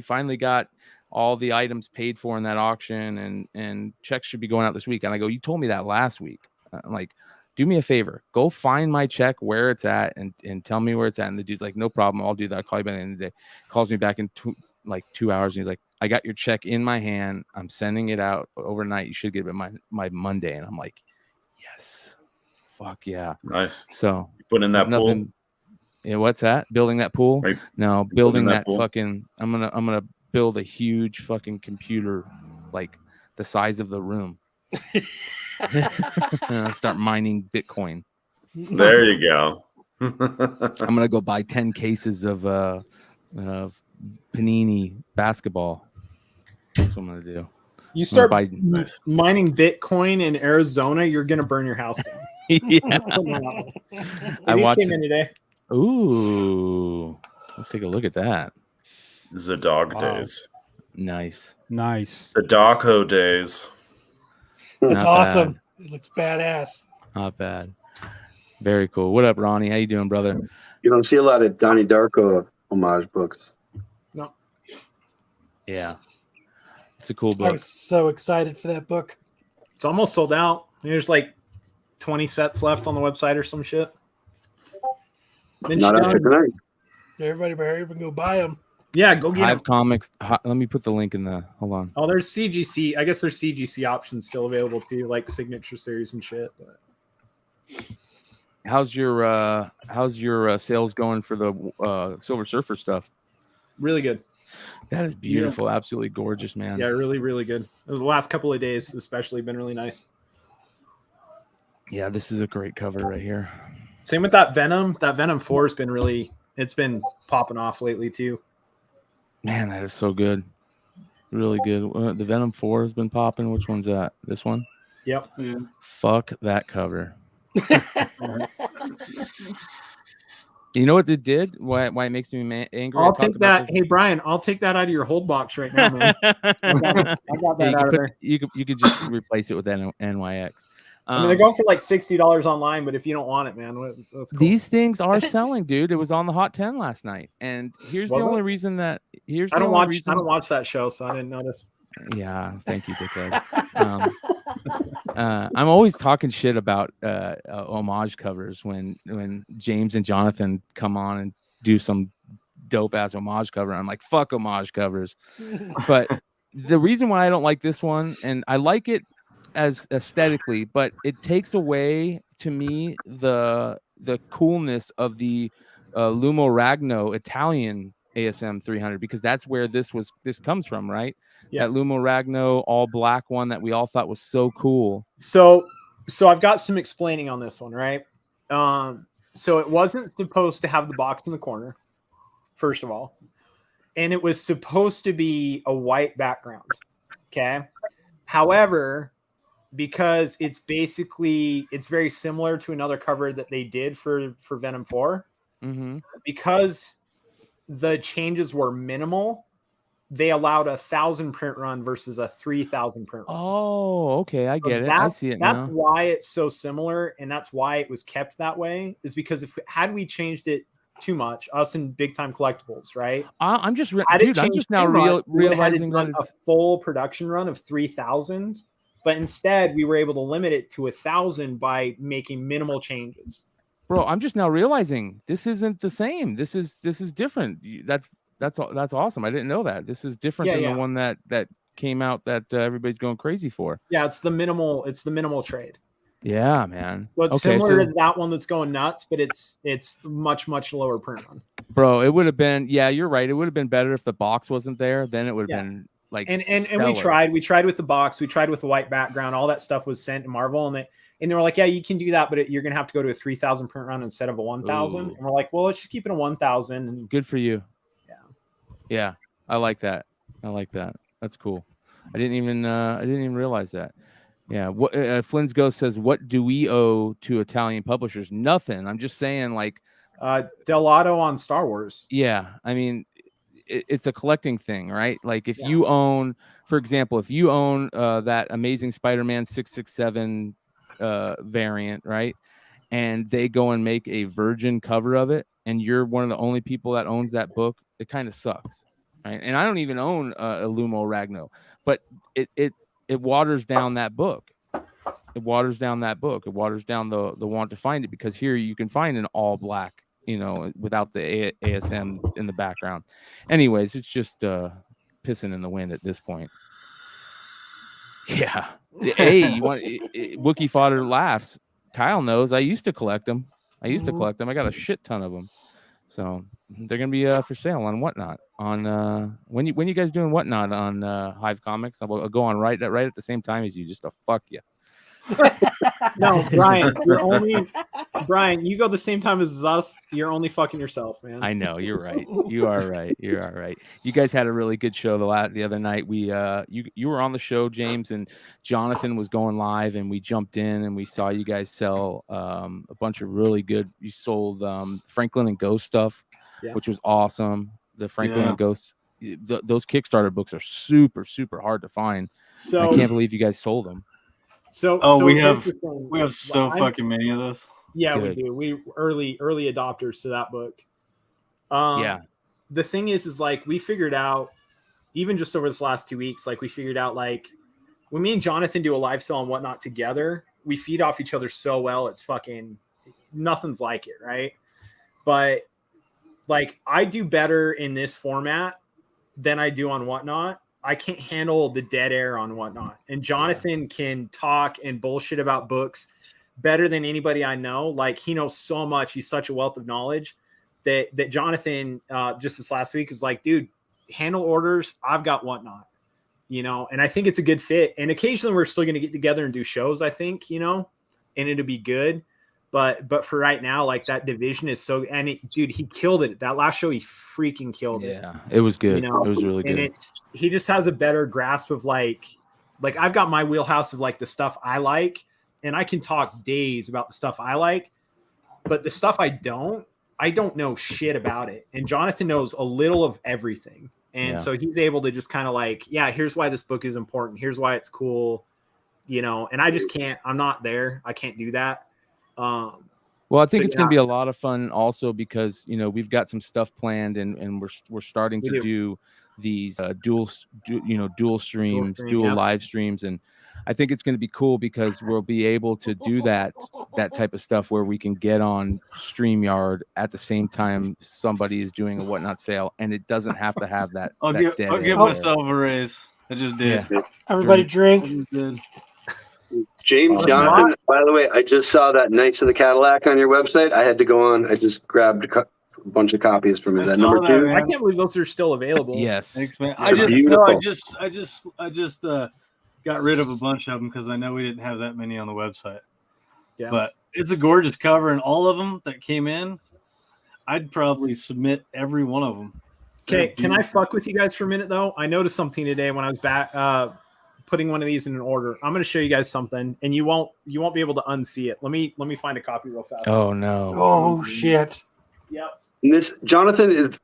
finally got all the items paid for in that auction, and checks should be going out this week." And I go, "You told me that last week." I'm like, "Do me a favor, go find my check where it's at, and tell me where it's at." And the dude's like, "No problem, I'll do that. I'll call you by the end of the day." Calls me back in 2 hours, and he's like, "I got your check in my hand. I'm sending it out overnight. You should get it my Monday." And I'm like, "Yes, fuck yeah, nice." So you put in that pool. Yeah, what's that? Building that pool? Right. No, building that pool? fucking. I'm gonna build a huge fucking computer, like the size of the room. Start mining Bitcoin. There you go. I'm gonna go buy 10 cases of Panini basketball. That's what I'm gonna do. You start mining Bitcoin in Arizona, you're gonna burn your house down. Yeah. I watched came in today. Ooh, let's take a look at that. The dog days. Nice. The Doggo days. That's awesome. Bad. It looks badass. Not bad. Very cool. What up, Ronnie? How you doing, brother? You don't see a lot of Donnie Darko homage books. No. Yeah. It's a cool book. I was so excited for that book. It's almost sold out. There's like 20 sets left on the website or some shit. Then not after tonight. Everybody hurry up and go buy them. Yeah, go get Hive them. Comics. Let me put the link in the. Hold on. Oh, there's CGC. I guess there's CGC options still available too, like signature series and shit. But how's your sales going for the Silver Surfer stuff? Really good. That is beautiful. Yeah. Absolutely gorgeous, man. Yeah, really, really good. The last couple of days, especially, been really nice. Yeah, this is a great cover right here. Same with that Venom. That Venom 4 has been it's been popping off lately too. Man, that is so good. Really good. The Venom 4 has been popping. Which one's that? This one? Yep. Yeah. Fuck that cover. You know what it did? Why it makes me angry? I'll take that. Hey, Brian, I'll take that out of your hold box right now, man. I got that out of there. You could just replace it with NYX. I mean, they're going for like $60 online, but if you don't want it, man, it's cool. These things are selling, dude. It was on the Hot 10 last night, and here's the only reason that I don't watch that show, so I didn't notice. Yeah, thank you, dickhead. I'm always talking shit about homage covers when James and Jonathan come on and do some dope ass homage cover. I'm like, fuck homage covers. But the reason why I don't like this one, and I like it as aesthetically, but it takes away to me the coolness of the Lumo Ragno Italian ASM 300, because that's where this comes from, right? Yeah. That Lumo Ragno all black one that we all thought was so cool. So I've got some explaining on this one, right? So it wasn't supposed to have the box in the corner, first of all, and it was supposed to be a white background. Okay. However, because it's very similar to another cover that they did for Venom 4, because the changes were minimal, they allowed 1,000 print run versus a 3,000 print run. Oh, okay, I get it. I see it now. That's why it's so similar, and that's why it was kept that way. Is because had we changed it too much, us and Big Time Collectibles, right? I'm just now realizing that it's a full production run of 3,000, but instead we were able to limit it to 1,000 by making minimal changes. Bro, I'm just now realizing this isn't the same. This is different. That's awesome. I didn't know that. This is different than the one that came out that everybody's going crazy for. Yeah, it's the minimal trade. Yeah, man. So it's similar to that one that's going nuts, but it's much lower print run. Bro, it would have been, yeah, you're right. It would have been better if the box wasn't there. Then it would have been like and we tried with the box, we tried with the white background, all that stuff was sent to Marvel, and they were like, yeah, you can do that, but you're gonna have to go to a 3,000 print run instead of a 1,000. And we're like, well, let's just keep it a 1,000. And good for you. Yeah, I like that. That's cool. I didn't even realize that. Yeah. What Flynn's Ghost says, what do we owe to Italian publishers? Nothing. I'm just saying, like, Delato on Star Wars. Yeah, I mean, it's a collecting thing, right? Like if you own, for example, that Amazing Spider-Man 667 variant, right? And they go and make a virgin cover of it, and you're one of the only people that owns that book, it kind of sucks, right? And I don't even own Illumo Ragno, but it waters down that book. It waters down the want to find it, because here you can find an all black, without the ASM in the background. Anyways, it's just pissing in the wind at this point. Yeah. Hey, you want Wookie Fodder laughs. Kyle knows I used to collect them. I got a shit ton of them. So they're gonna be for sale on Whatnot. On when you guys doing Whatnot on Hive Comics? I'll go on right at the same time as you, just to fuck you. No, Brian, you go the same time as us. You're only fucking yourself, man. I know, you're right. You are right. You guys had a really good show the other night. We you were on the show, James, and Jonathan was going live, and we jumped in and we saw you guys sell a bunch of really good. You sold Franklin and Ghost stuff, which was awesome. The Franklin and Ghost, those Kickstarter books are super hard to find. So I can't believe you guys sold them. So we have so fucking many of those. Yeah, good. We do. We early adopters to that book. The thing is like we figured out, even just over this last 2 weeks, like we figured out, like when me and Jonathan do a live sell and Whatnot together, we feed off each other so well. It's fucking nothing's like it, right? But like I do better in this format than I do on Whatnot. I can't handle the dead air on Whatnot. And Jonathan can talk and bullshit about books better than anybody I know. Like he knows so much. He's such a wealth of knowledge that Jonathan just this last week is like, dude, handle orders. I've got Whatnot, and I think it's a good fit. And occasionally we're still going to get together and do shows, I think, and it'll be good. But for right now, like that division is so, and dude, he killed it. That last show, he freaking killed it. Yeah, it was good. It was really good. And he just has a better grasp of like I've got my wheelhouse of like the stuff I like, and I can talk days about the stuff I like, but the stuff I don't know shit about it. And Jonathan knows a little of everything. And so he's able to just kind of like, here's why this book is important. Here's why it's cool, and I just can't, I'm not there. I can't do that. Well, I think it's going to be a lot of fun also because, we've got some stuff planned and we're starting to do these dual streams, live streams. And I think it's going to be cool because we'll be able to do that type of stuff where we can get on StreamYard at the same time somebody is doing a Whatnot sale, and it doesn't have to have that. I'll give myself a raise. I just did. Yeah. Everybody drink. James Jonathan, by the way, I just saw that Knights of the Cadillac on your website. I had to go on. I just grabbed a bunch of copies from it. That number 2. I can't believe those are still available. Yes. Thanks, man. I just got rid of a bunch of them because I know we didn't have that many on the website. Yeah. But it's a gorgeous cover, and all of them that came in, I'd probably submit every one of them. Okay, can I fuck with you guys for a minute though? I noticed something today when I was back putting one of these in an order. I'm going to show you guys something, and you won't be able to unsee it. Let me find a copy real fast. Oh no! Oh shit! Yep. And this Jonathan is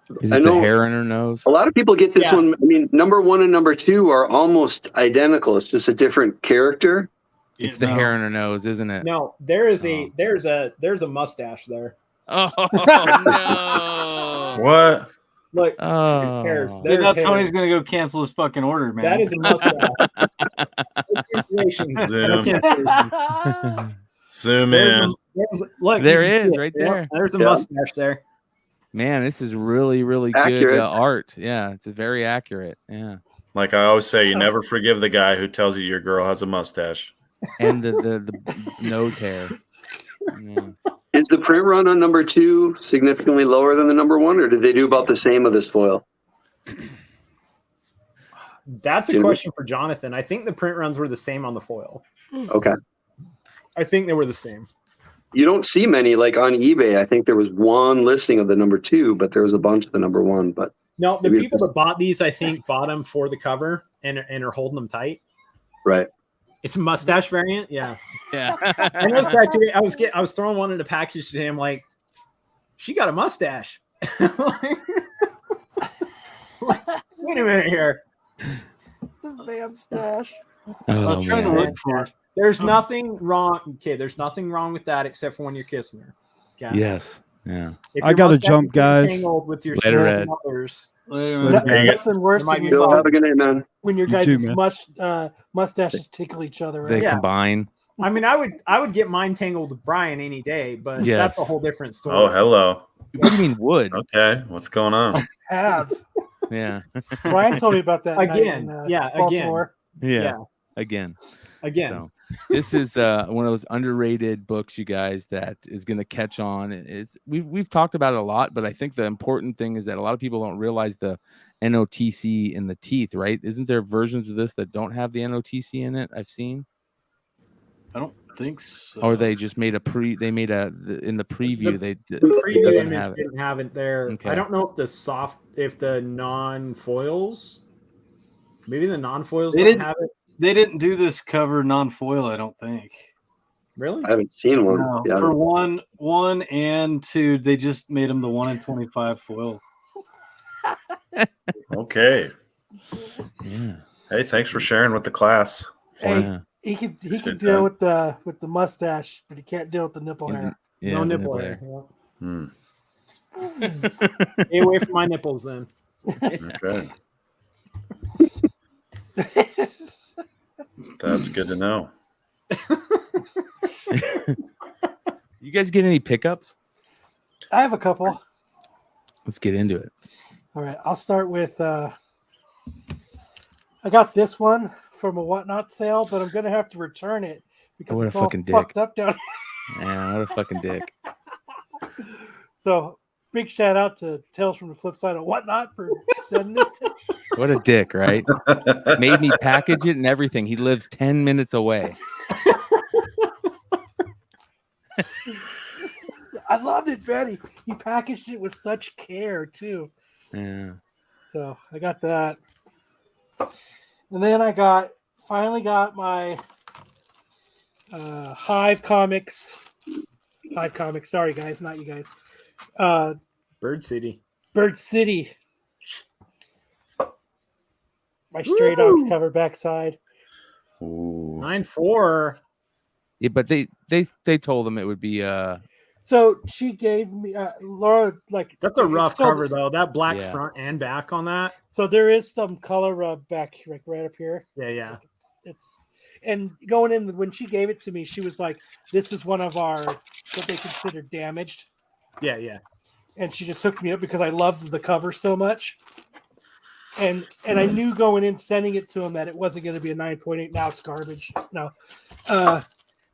it the hair in her nose? A lot of people get this one. I mean, number 1 and number 2 are almost identical. It's just a different character. It's the hair in her nose, isn't it? No, there's a mustache there. Oh no! What? Look, Tony's gonna go cancel his fucking order, man. That is a mustache. Zoom in. Look, there is right there. There's a mustache there. Man, this is really good art. Yeah, it's very accurate. Yeah. Like I always say, you never forgive the guy who tells you your girl has a mustache. and the nose hair. Yeah. Is the print run on number 2 significantly lower than the number 1, or did they do about the same of this foil? That's a question for Jonathan. I think the print runs were the same on the foil. Okay. I think they were the same. You don't see many, like on eBay. I think there was one listing of the number 2, but there was a bunch of the number 1. But no, the people that bought these, I think, bought them for the cover and are holding them tight. Right. It's a mustache variant. Yeah. Yeah. I noticed that today. I was throwing one in a package to him, like, she got a mustache. Wait a minute here. The Vam stash. Oh, I'm trying to look for it. There's nothing wrong. Okay, there's nothing wrong with that except for when you're kissing her. Okay? Yes. Yeah. If I your gotta mustache jump, is guys. tangled with your Later, Ed. mothers, Nothing worse than Bill, have a good night, man. when your You guys' too, man. mustaches tickle each other. They Right? Yeah. combine. I mean, I would get mine tangled with Brian any day, but Yes. that's a whole different story. Oh, hello. What do you mean would? Okay, what's going on? Have Yeah. Brian told me about that Again. night in, Yeah, again. Baltimore. Yeah. Again. Again. So, this is one of those underrated books, you guys, that is going to catch on. We've talked about it a lot, but I think the important thing is that a lot of people don't realize the NOTC in the teeth, right? Isn't there versions of this that don't have the NOTC in it? I've seen. I don't think so. Or they just made in the preview The it preview doesn't image have it. didn't have it there. Okay. I don't know if the non-foils, maybe the non-foils They don't didn't- have it. They didn't do this cover non-foil, I don't think. Really? I haven't seen one. No, Yeah. for one and 2, they just made them the 1 in 25 foil. Okay. Yeah. Hey, thanks for sharing with the class. Hey, Yeah. he can Good deal time. with the mustache, but he can't deal with the nipple hair. Yeah, no the nipple hair. Hmm. Stay away from my nipples then. Okay. That's good to know. You guys get any pickups? I have a couple. Let's get into it. All right, I'll start with. I got this one from a whatnot sale, but I'm gonna have to return it because What a it's all fucking fucked dick. up down. Man, what a fucking dick. So big shout out to Tales from the Flipside and whatnot for sending this to me. What a dick, right? Made me package it and everything. He lives 10 minutes away. I loved it, Betty. He packaged it with such care too. Yeah. So I got that. And then I finally got my Hive Comics. Sorry, guys, not you guys. Bird City. Bird City. My Stray Dogs cover backside. Ooh. 9-4. Yeah, but they told him it would be So she gave me Laura like That's a rough it's still- cover though. That black Yeah. front and back on that. So there is some color back like right up here. Yeah. It's and going in when she gave it to me, she was like, "This is one of our what they consider damaged." Yeah. And she just hooked me up because I loved the cover so much. And I knew going in sending it to him that it wasn't going to be a 9.8. Now it's garbage. No.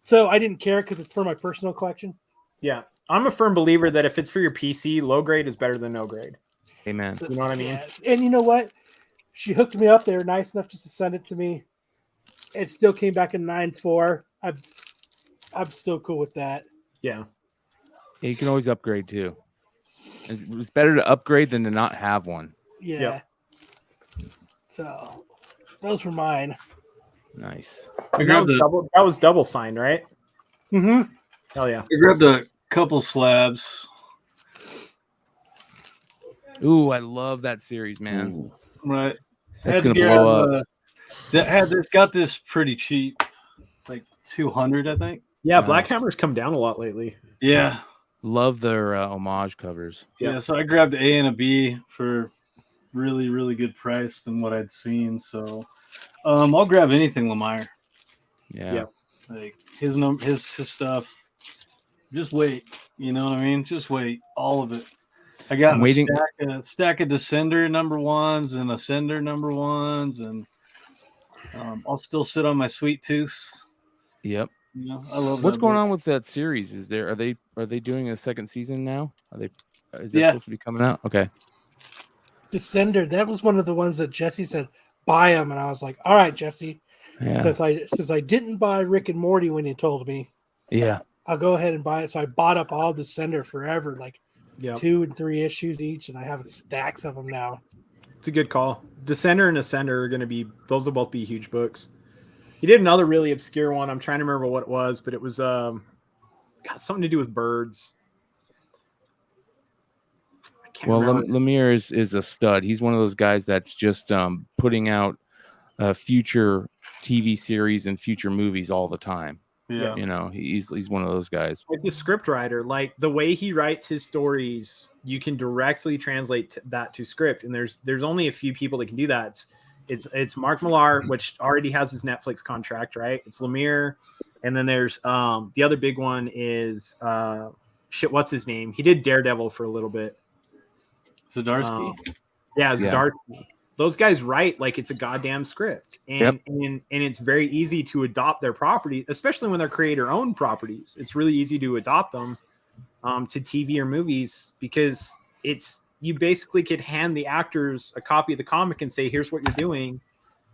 So I didn't care because it's for my personal collection. Yeah. I'm a firm believer that if it's for your PC, low grade is better than no grade. amen. So, You know what I mean? yeah. And you know what? She hooked me up. They were nice enough just to send it to me. It still came back in 9.4. I'm still cool with that. Yeah. Yeah, you can always upgrade too. It's better to upgrade than to not have one. Yeah. Yep. So those were mine. Nice. I grabbed That was double signed, right? Mm-hmm. Hell yeah. I grabbed a couple slabs. Ooh, I love that series, man. Ooh. Right. That's gonna blow up. Got this pretty cheap, like 200, I think. Yeah, Nice. Black Hammer's come down a lot lately. Yeah. Love their homage covers. Yeah. So I grabbed an A and a B for really, really good price than what I'd seen. So I'll grab anything Lemire. Yeah. Yep. Like his stuff. Just wait. You know what I mean? Just wait. All of it. I got I'm waiting. a stack of Descender #1s and Ascender #1s, and I'll still sit on my sweet tooths. Yep. Yeah, I love. What's going on with that series? Are they doing a second season now? Is that supposed to be coming out? Okay. Descender, that was one of the ones that Jesse said buy them, and I was like, all right, Jesse. Yeah. Since I didn't buy Rick and Morty when you told me, yeah, I'll go ahead and buy it. So I bought up all Descender forever, like 2 and 3 issues each, and I have stacks of them now. It's a good call. Descender and Ascender are going to be, those will both be huge books. He did another really obscure one. I'm trying to remember what it was, but it was got something to do with birds. Well, Lemire is a stud. He's one of those guys that's just putting out future TV series and future movies all the time. Yeah, you know, he's one of those guys. He's a script writer. Like the way he writes his stories, you can directly translate that to script. And there's only a few people that can do that. It's Mark Millar, which already has his Netflix contract, right? It's Lemire, and then there's the other big one is what's his name? He did Daredevil for a little bit. Zdarsky. Zdarsky. Those guys write like it's a goddamn script, and it's very easy to adopt their property, especially when they're creator-owned properties. It's really easy to adopt them to TV or movies because you basically could hand the actors a copy of the comic and say, "Here's what you're doing."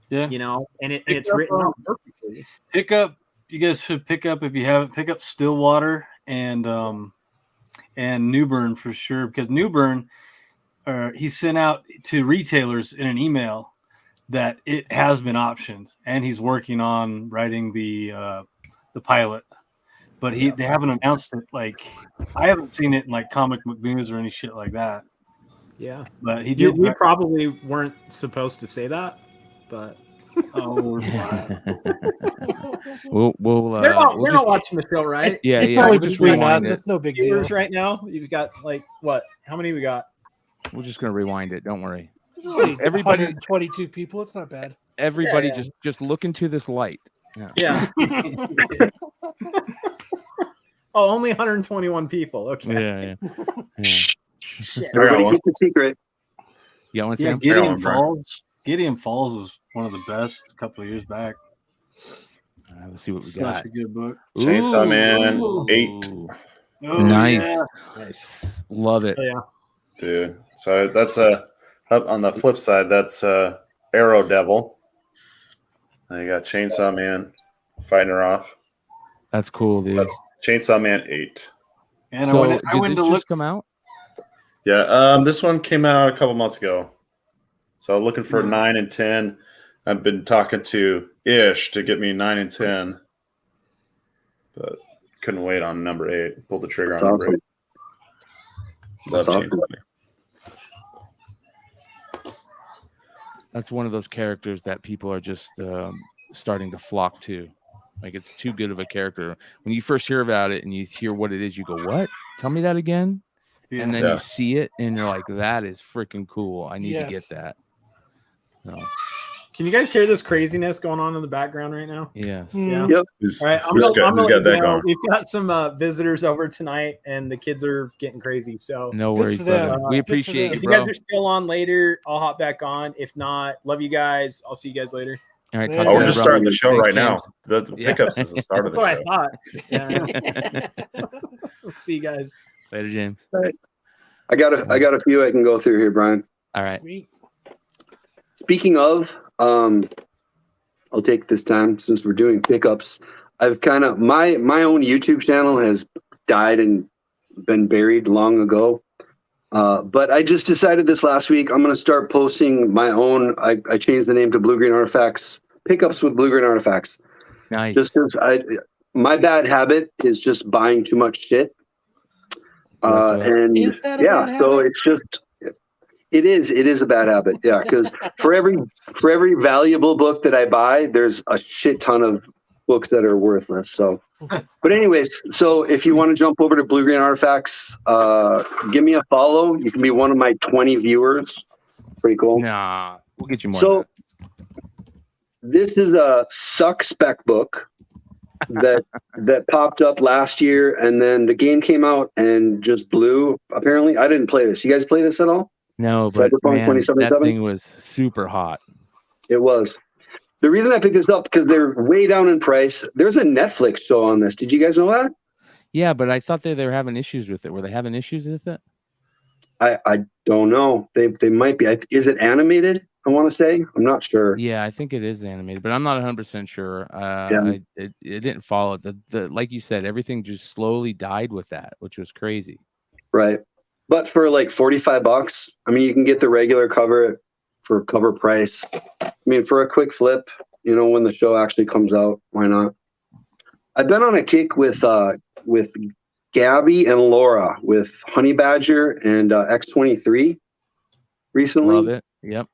Yeah, you know, and it's written out perfectly. You guys should pick up if you haven't. Pick up Stillwater and Newburn for sure, because Newburn. He sent out to retailers in an email that it has been optioned, and he's working on writing the pilot. But they haven't announced it. Like I haven't seen it in like Comic News or any shit like that. Yeah, but he did. We probably weren't supposed to say that, but we'll they're not watching the show, right? Yeah. We'll just rewind it. It's no big deal. Right now, you've got like what? How many we got? We're just gonna rewind it. Don't worry. Everybody, 22 people. It's not bad. Everybody, just look into this light. Yeah. Oh, only 121 people. Okay. Yeah. Shit. Everybody keep the secret. You got one, Sam? Gideon Falls was one of the best a couple of years back. Let's see what we got. Such a good book. Chainsaw Man 8. Oh, nice. Love it. Oh, yeah. Dude, so that's on the flip side. That's Arrow Devil. And you got Chainsaw Man fighting her off. That's cool, dude. That's Chainsaw Man 8. And so I went to look come out. Yeah, this one came out a couple months ago. So looking for 9 and 10. I've been talking to Ish to get me 9 and 10, but couldn't wait on number 8. Pulled the trigger on number 8. Love Chainsaw Man. That's one of those characters that people are just starting to flock to. Like it's too good of a character. When you first hear about it and you hear what it is, you go, "What? Tell me that again." Yeah. And then you see it and you're like, "That is freaking cool. I need to get that." So. Can you guys hear this craziness going on in the background right now? Yes. Yeah. Yep. All right. I'm gonna we've got some visitors over tonight, and the kids are getting crazy. So no worries, brother. We appreciate it. If you guys are still on later, I'll hop back on. If not, love you guys. I'll see you guys later. All right. We're just starting the show right now. The pickups is the start of the show. That's what I thought. Yeah. See you guys later, James. All right. I got a few I can go through here, Brian. All right. Sweet. Speaking of, I'll take this time since we're doing pickups. I've kind of my own YouTube channel has died and been buried long ago. But I just decided this last week I'm going to start posting my own. I changed the name to Blue Green Artifacts pickups with Blue Green Artifacts. Nice. Just as my bad habit is just buying too much shit. And so it's just. It is a bad habit, yeah. Because for every valuable book that I buy, there's a shit ton of books that are worthless. So, but anyways, so if you want to jump over to Blue Green Artifacts, give me a follow. You can be one of my 20 viewers. Pretty cool. Nah, we'll get you more. So this is a suck spec book that popped up last year, and then the game came out and just blew. Apparently, I didn't play this. You guys play this at all? No, but man, that thing was super hot. It was. The reason I picked this up because they're way down in price. There's a Netflix show on this. Did you guys know that? Yeah, but I thought they were having issues with it. Were they having issues with it? I don't know. They might be. Is it animated? I want to say. I'm not sure. Yeah, I think it is animated, but I'm not 100% sure. It didn't follow. The like you said, everything just slowly died with that, which was crazy. Right. But for like $45, I mean, you can get the regular cover for cover price. I mean, for a quick flip, you know, when the show actually comes out, why not? I've been on a kick with Gabby and Laura with Honey Badger and X-23 recently. Love it. Yep.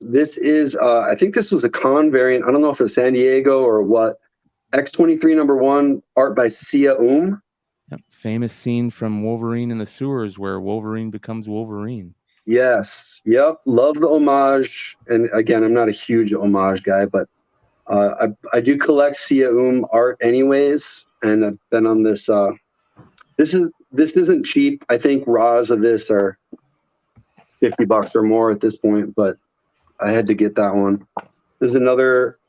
This is, I think this was a con variant. I don't know if it's San Diego or what. X-23 #1, art by Sia Yep. Famous scene from Wolverine in the sewers where Wolverine becomes Wolverine. Yes. Yep. Love the homage. And again, I'm not a huge homage guy, but I do collect Sia art anyways. And I've been on this. This isn't cheap. I think raws of this are $50 or more at this point, but I had to get that one. There's another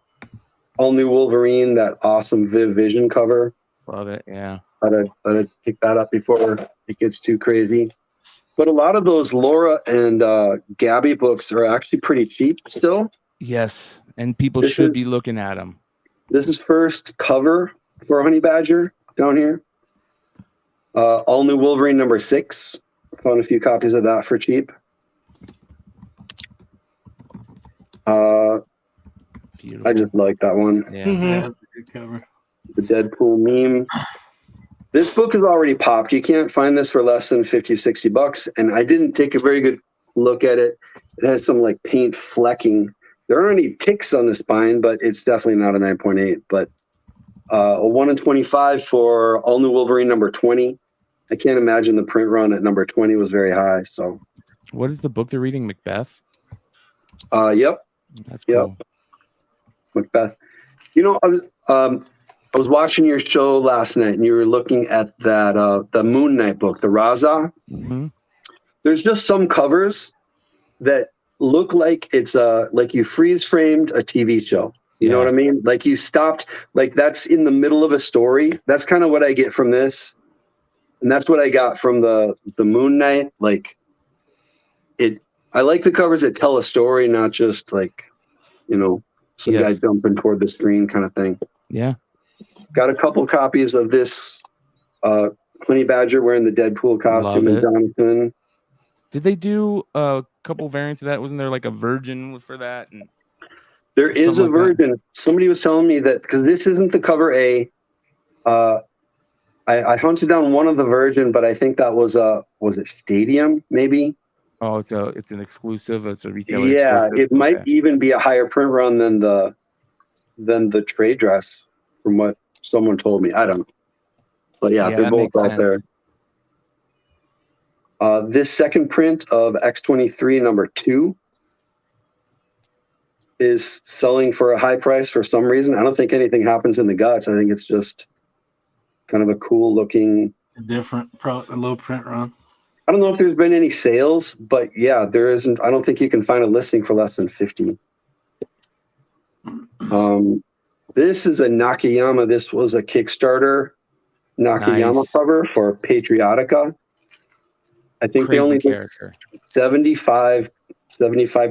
all new Wolverine, that awesome Viv Vision cover. Love it. Yeah. I'd pick that up before it gets too crazy. But a lot of those Laura and Gabby books are actually pretty cheap still. Yes, and people should be looking at them. This is first cover for Honey Badger down here. All new Wolverine #6. Found a few copies of that for cheap. Beautiful. I just like that one. Yeah, Yeah, that's a good cover. The Deadpool meme. This book is already popped. You can't find this for less than $50-$60. And I didn't take a very good look at it. It has some like paint flecking. There aren't any ticks on the spine, but it's definitely not a 9.8. But a 1 in 25 for all new Wolverine #20. I can't imagine the print run at #20 was very high. So, what is the book they're reading? Macbeth. Yep. That's cool. Yep. Macbeth. You know, I was watching your show last night, and you were looking at that the Moon Knight book, the Raza. Mm-hmm. There's just some covers that look like it's like you freeze framed a TV show. You know what I mean? Like you stopped, like that's in the middle of a story. That's kind of what I get from this, and that's what I got from the Moon Knight. Like I like the covers that tell a story, not just like, you know, some guy jumping toward the screen kind of thing. Yeah. Got a couple copies of this Honey Badger wearing the Deadpool costume and Jonathan. Did they do a couple variants of that? Wasn't there like a virgin for that? And there is a virgin. Somebody was telling me that because this isn't the cover A. I hunted down one of the virgin, but I think that was it Stadium maybe? Oh, it's an exclusive. It's a retailer. Yeah, exclusive. it might even be a higher print run than the trade dress, from what someone told me. I don't know, but yeah they're both out there. This second print of X-23 #2 is selling for a high price for some reason. I don't think anything happens in the guts. I think it's just kind of a cool looking, a low print run. I don't know if there's been any sales, but yeah, there isn't. I don't think you can find a listing for less than 50. This is a Nakayama. This was a Kickstarter Nakayama cover for Patriotica. I think they only did 75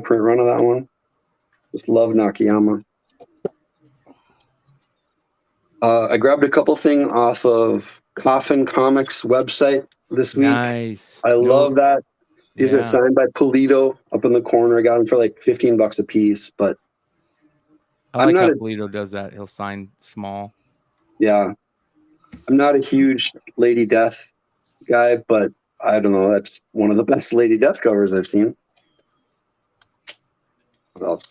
print run of that one. Just love Nakayama. I grabbed a couple things off of Coffin Comics website this week. Nice. I love that. These are signed by Polito up in the corner. I got them for like $15 a piece, but I like how Polito does that. He'll sign small. Yeah. I'm not a huge Lady Death guy, but I don't know. That's one of the best Lady Death covers I've seen. What else?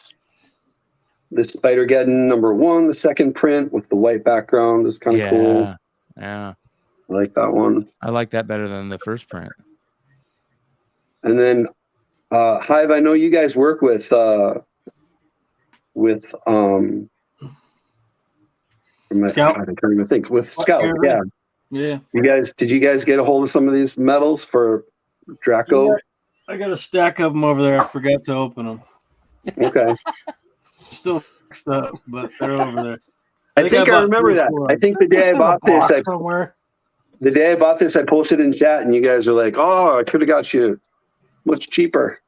This Spider-Geddon #1, the second print with the white background is kind of cool. Yeah. I like that one. I like that better than the first print. And then Hive, I know you guys work with Scout. I can't even think. With Scout, yeah. Yeah. Did you guys get a hold of some of these medals for Draco? I got a stack of them over there. I forgot to open them. Okay. still fixed up, but they're over there. I think I remember that. I think the day I bought this, the day I bought this, I posted in chat, and you guys were like, "Oh, I could have got you much cheaper."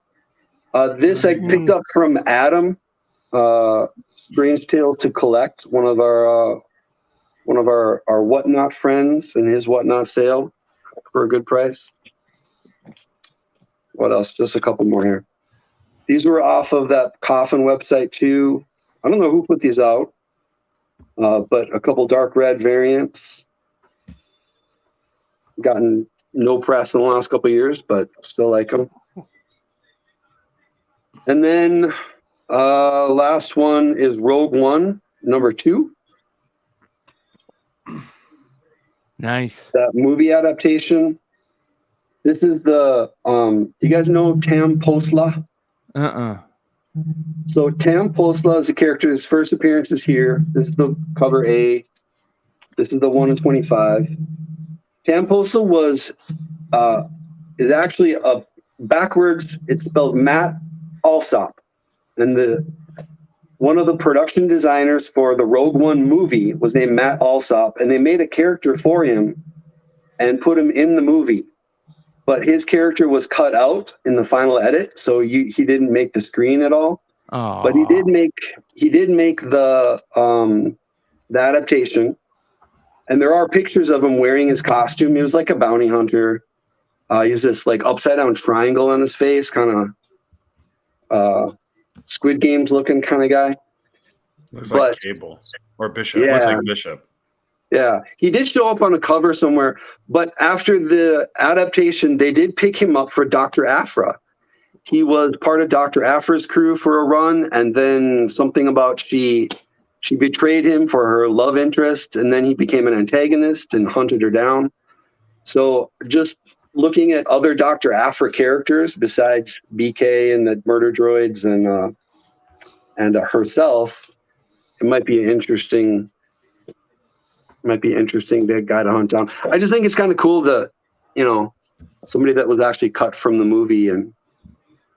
This I picked up from Adam, Strange Tales to Collect, one of our Whatnot friends, and his Whatnot sale for a good price. What else? Just a couple more here. These were off of that Coffin website too. I don't know who put these out, but a couple dark red variants. Gotten no press in the last couple of years, but still like them. And then last one is Rogue One, number 2. Nice. That movie adaptation. This is the you guys know Tam Posla? So Tam Posla is a character. His first appearance is here. This is the cover A. This is the 1 in 25. Tam Posla is actually a backwards. It spells Matt Alsop, and one of the production designers for the Rogue One movie was named Matt Alsop, and they made a character for him and put him in the movie. But his character was cut out in the final edit, so he didn't make the screen at all. Aww. But he did make the adaptation, and there are pictures of him wearing his costume. He was like a bounty hunter. He's this like upside down triangle on his face, kind of Squid Games looking kind of guy. Looks like Cable or Bishop. Yeah. Looks like Bishop. Yeah, he did show up on a cover somewhere, but after the adaptation, they did pick him up for Dr. Aphra. He was part of Dr. Aphra's crew for a run, and then something about she betrayed him for her love interest, and then he became an antagonist and hunted her down. So just looking at other Dr. Aphra characters besides BK and the murder droids and herself, it might be interesting. Might be interesting, big guy to hunt down. I just think it's kind of cool that, somebody that was actually cut from the movie and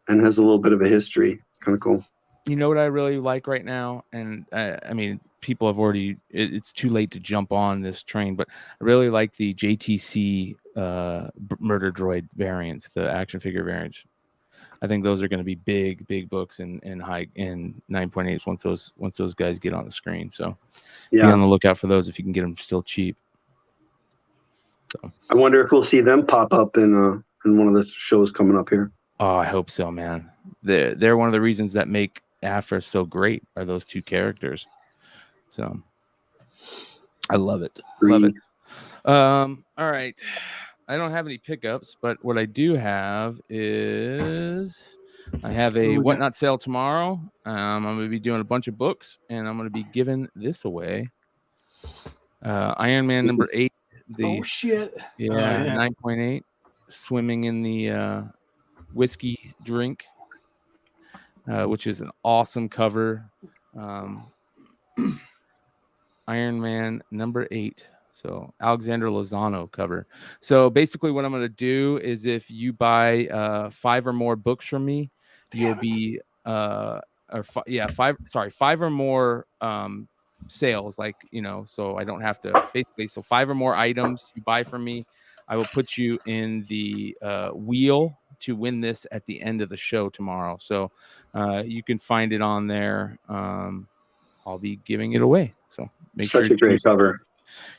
has a little bit of a history. Kind of cool. You know what I really like right now? And I mean, people have already, it's too late to jump on this train, but I really like the JTC murder droid variants, the action figure variants. I think those are going to be big books in 9.8s once those guys get on the screen. So be on the lookout for those if you can get them still cheap. So I wonder if we'll see them pop up in one of the shows coming up here. Oh, I hope so, man. They're one of the reasons that make Aphra so great are those two characters. So I love it. Love it. All right. I don't have any pickups, but what I do have is I have a Whatnot sale tomorrow. I'm going to be doing a bunch of books, and I'm going to be giving this away. Iron Man number 8. Shit. Yeah, 9.8. Swimming in the whiskey drink, which is an awesome cover. Iron Man number 8. So Alexander Lozano cover. So basically what I'm going to do is if you buy 5 or more books from me, you'll be 5 or more sales, like, so I don't have to basically, so 5 or more items you buy from me, I will put you in the wheel to win this at the end of the show tomorrow. So you can find it on there. I'll be giving it away. So make sure. Such a great cover.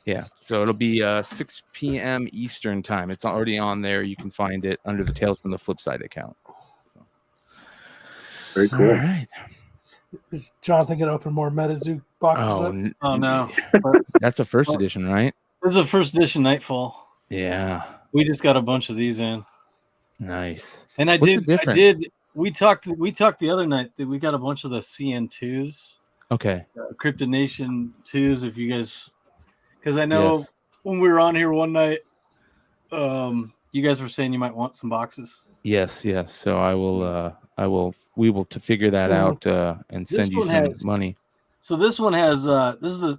Yeah, so it'll be 6 p.m. Eastern time. It's already on there. You can find it under the Tales from the Flipside account. So. Very cool. All right. Is Jonathan going to open more MetaZoo boxes? Oh no. That's the first edition, right? This is a first edition Nightfall. Yeah. We just got a bunch of these in. Nice. And we talked the other night that we got a bunch of the CN2s. Okay. Cryptid Nation 2s, if you guys, because I know when we were on here one night, you guys were saying you might want some boxes. Yes. So we will to figure that out and send you some money. So this one has this is the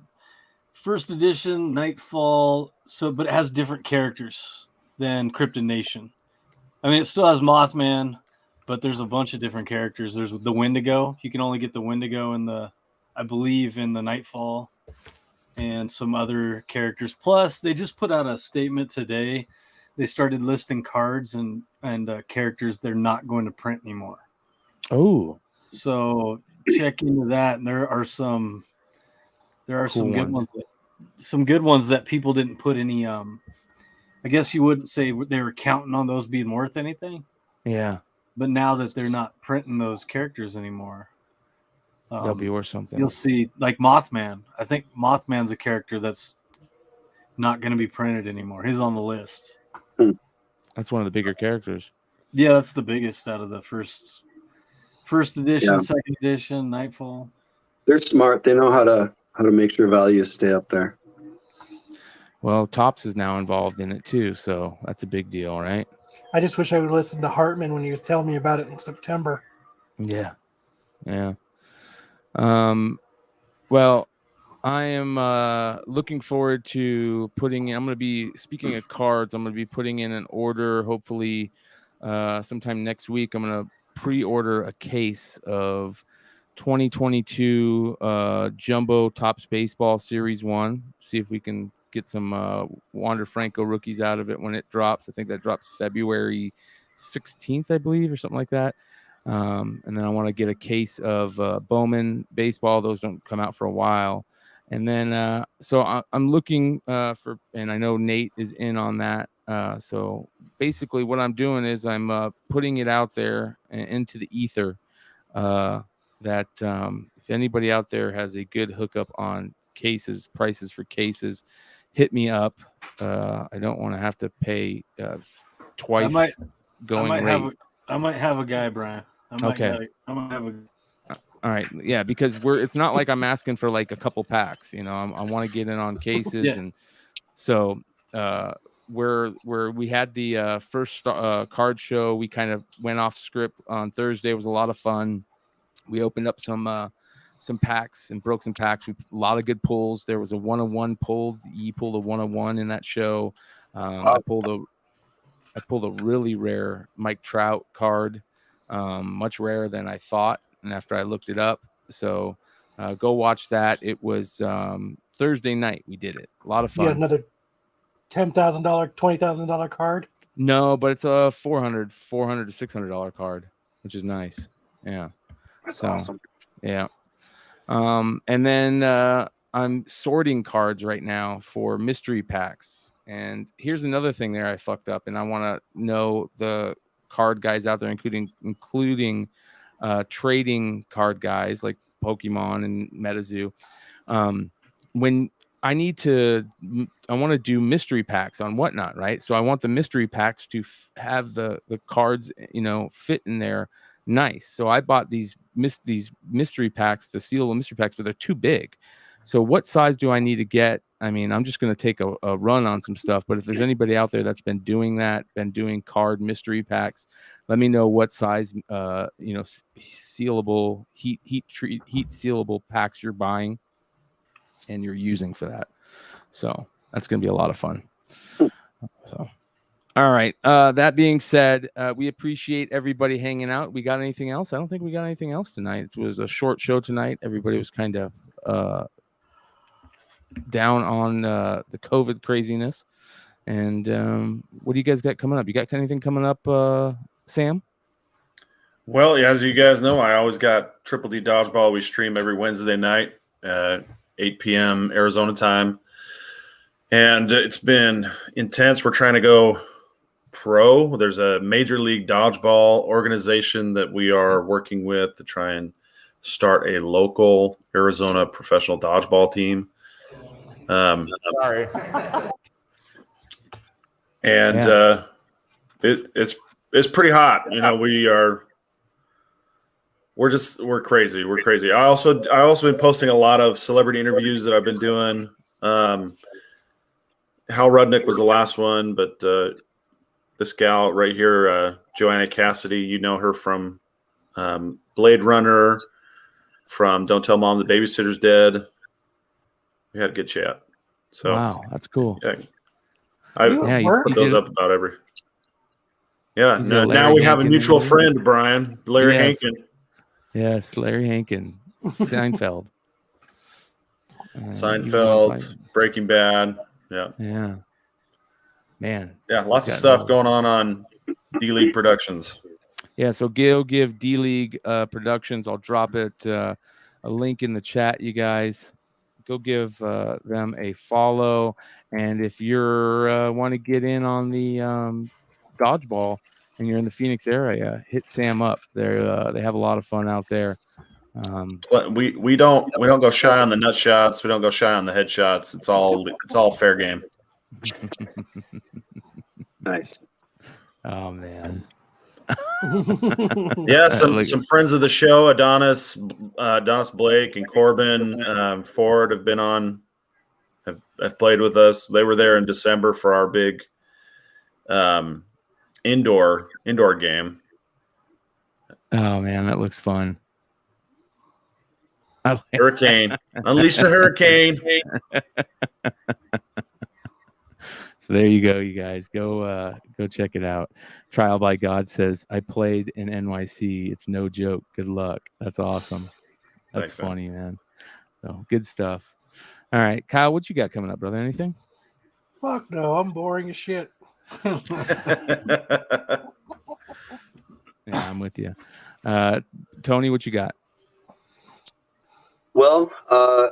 first edition Nightfall, but it has different characters than Cryptid Nation. I mean, it still has Mothman, but there's a bunch of different characters. There's the Wendigo. You can only get the Wendigo I believe in the Nightfall, and some other characters. Plus, they just put out a statement today. They started listing cards and characters they're not going to print anymore. Oh, so check into that. And there are some good ones. Some good ones that people didn't put any. I guess you wouldn't say they were counting on those being worth anything. Yeah. But now that they're not printing those characters anymore, they'll be worth something. You'll see, like Mothman. I think Mothman's a character that's not going to be printed anymore. He's on the list. That's one of the bigger characters. Yeah, that's the biggest out of the first edition, second edition, Nightfall. They're smart. They know how to make sure values stay up there. Well, Topps is now involved in it too, so that's a big deal, right? I just wish I would listen to Hartman when he was telling me about it in September. Yeah. Well, I am looking forward to I'm going to be, speaking of cards, I'm going to be putting in an order, hopefully sometime next week. I'm going to pre-order a case of 2022 Jumbo Topps Baseball Series 1. See if we can get some Wander Franco rookies out of it when it drops. I think that drops February 16th, I believe, or something like that. And then I want to get a case of Bowman baseball. Those don't come out for a while. And then so I'm looking for, and I know Nate is in on that. So basically what I'm doing is I'm putting it out there into the ether that if anybody out there has a good hookup on cases, prices for cases, hit me up. I don't want to have to pay twice going rate. I might have a guy, Brian. I might have a. All right, yeah, because it's not like I'm asking for like a couple packs, I want to get in on cases, and so where we had the first card show, we kind of went off script on Thursday. It was a lot of fun. We opened up some packs and broke some packs. A lot of good pulls. There was a 101 pulled. You pulled a 101 in that show. I pulled a really rare Mike Trout card, much rarer than I thought. And after I looked it up, so go watch that. It was Thursday night. We did it. A lot of fun. You had another $10,000, $20,000 card? No, but it's a $400 to $600 card, which is nice. Yeah. That's awesome. Yeah. And then I'm sorting cards right now for mystery packs. And here's another thing there I fucked up, and I want to know the card guys out there, including trading card guys like Pokemon and MetaZoo. When I want to do mystery packs on Whatnot, right? So I want the mystery packs to have the cards, fit in there nice. So I bought these mystery packs, the sealable mystery packs, but they're too big. So what size do I need to get? I mean, I'm just going to take a run on some stuff, but if there's anybody out there that's been doing card mystery packs, let me know what size, sealable heat sealable packs you're buying and you're using for that. So that's going to be a lot of fun. So, all right. That being said, we appreciate everybody hanging out. We got anything else? I don't think we got anything else tonight. It was a short show tonight. Everybody was kind of down on the COVID craziness. And what do you guys got coming up? You got anything coming up, Sam? Well, as you guys know, I always got Triple D Dodgeball. We stream every Wednesday night, 8 p.m. Arizona time. And it's been intense. We're trying to go pro. There's a Major League Dodgeball organization that we are working with to try and start a local Arizona professional dodgeball team. Sorry. And it's pretty hot. We're crazy. We're crazy. I also been posting a lot of celebrity interviews that I've been doing. Hal Rudnick was the last one, but this gal right here, Joanna Cassidy, you know her from Blade Runner, from Don't Tell Mom the Babysitter's Dead. We had a good chat. So wow, that's cool. Yeah, I put those up about every. Yeah. Now we have a mutual friend, Brian. Larry Hankin. Yes, Larry Hankin. Seinfeld. Seinfeld, Breaking Bad. Yeah. Yeah. Man. Yeah, lots of stuff going on D-League Productions. Yeah, so give D-League Productions. I'll drop it a link in the chat, you guys. Go give them a follow. And if you're want to get in on the dodgeball and you're in the Phoenix area, hit Sam up. They have a lot of fun out there. But we don't go shy on the nut shots. We don't go shy on the head shots. It's all fair game. Nice. Oh man. Yeah, some friends of the show, Adonis Blake and Corbin Ford have been on. Have played with us. They were there in December for our big indoor game. Oh man, that looks fun. Hurricane. Unleash the hurricane. So there you go, you guys. Go check it out. Trial by God says, I played in NYC. It's no joke. Good luck. That's awesome. That's funny, man. So good stuff. All right, Kyle, what you got coming up, brother? Anything? Fuck no, I'm boring as shit. Yeah, I'm with you. Tony, what you got? Well,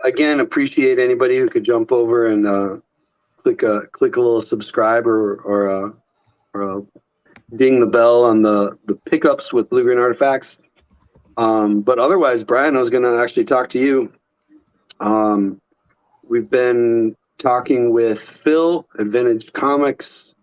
again, appreciate anybody who could jump over and click a little subscribe or ding the bell on the pickups with Blue Green Artifacts. But otherwise, Brian, I was going to actually talk to you. We've been talking with Phil at Vintage Comics,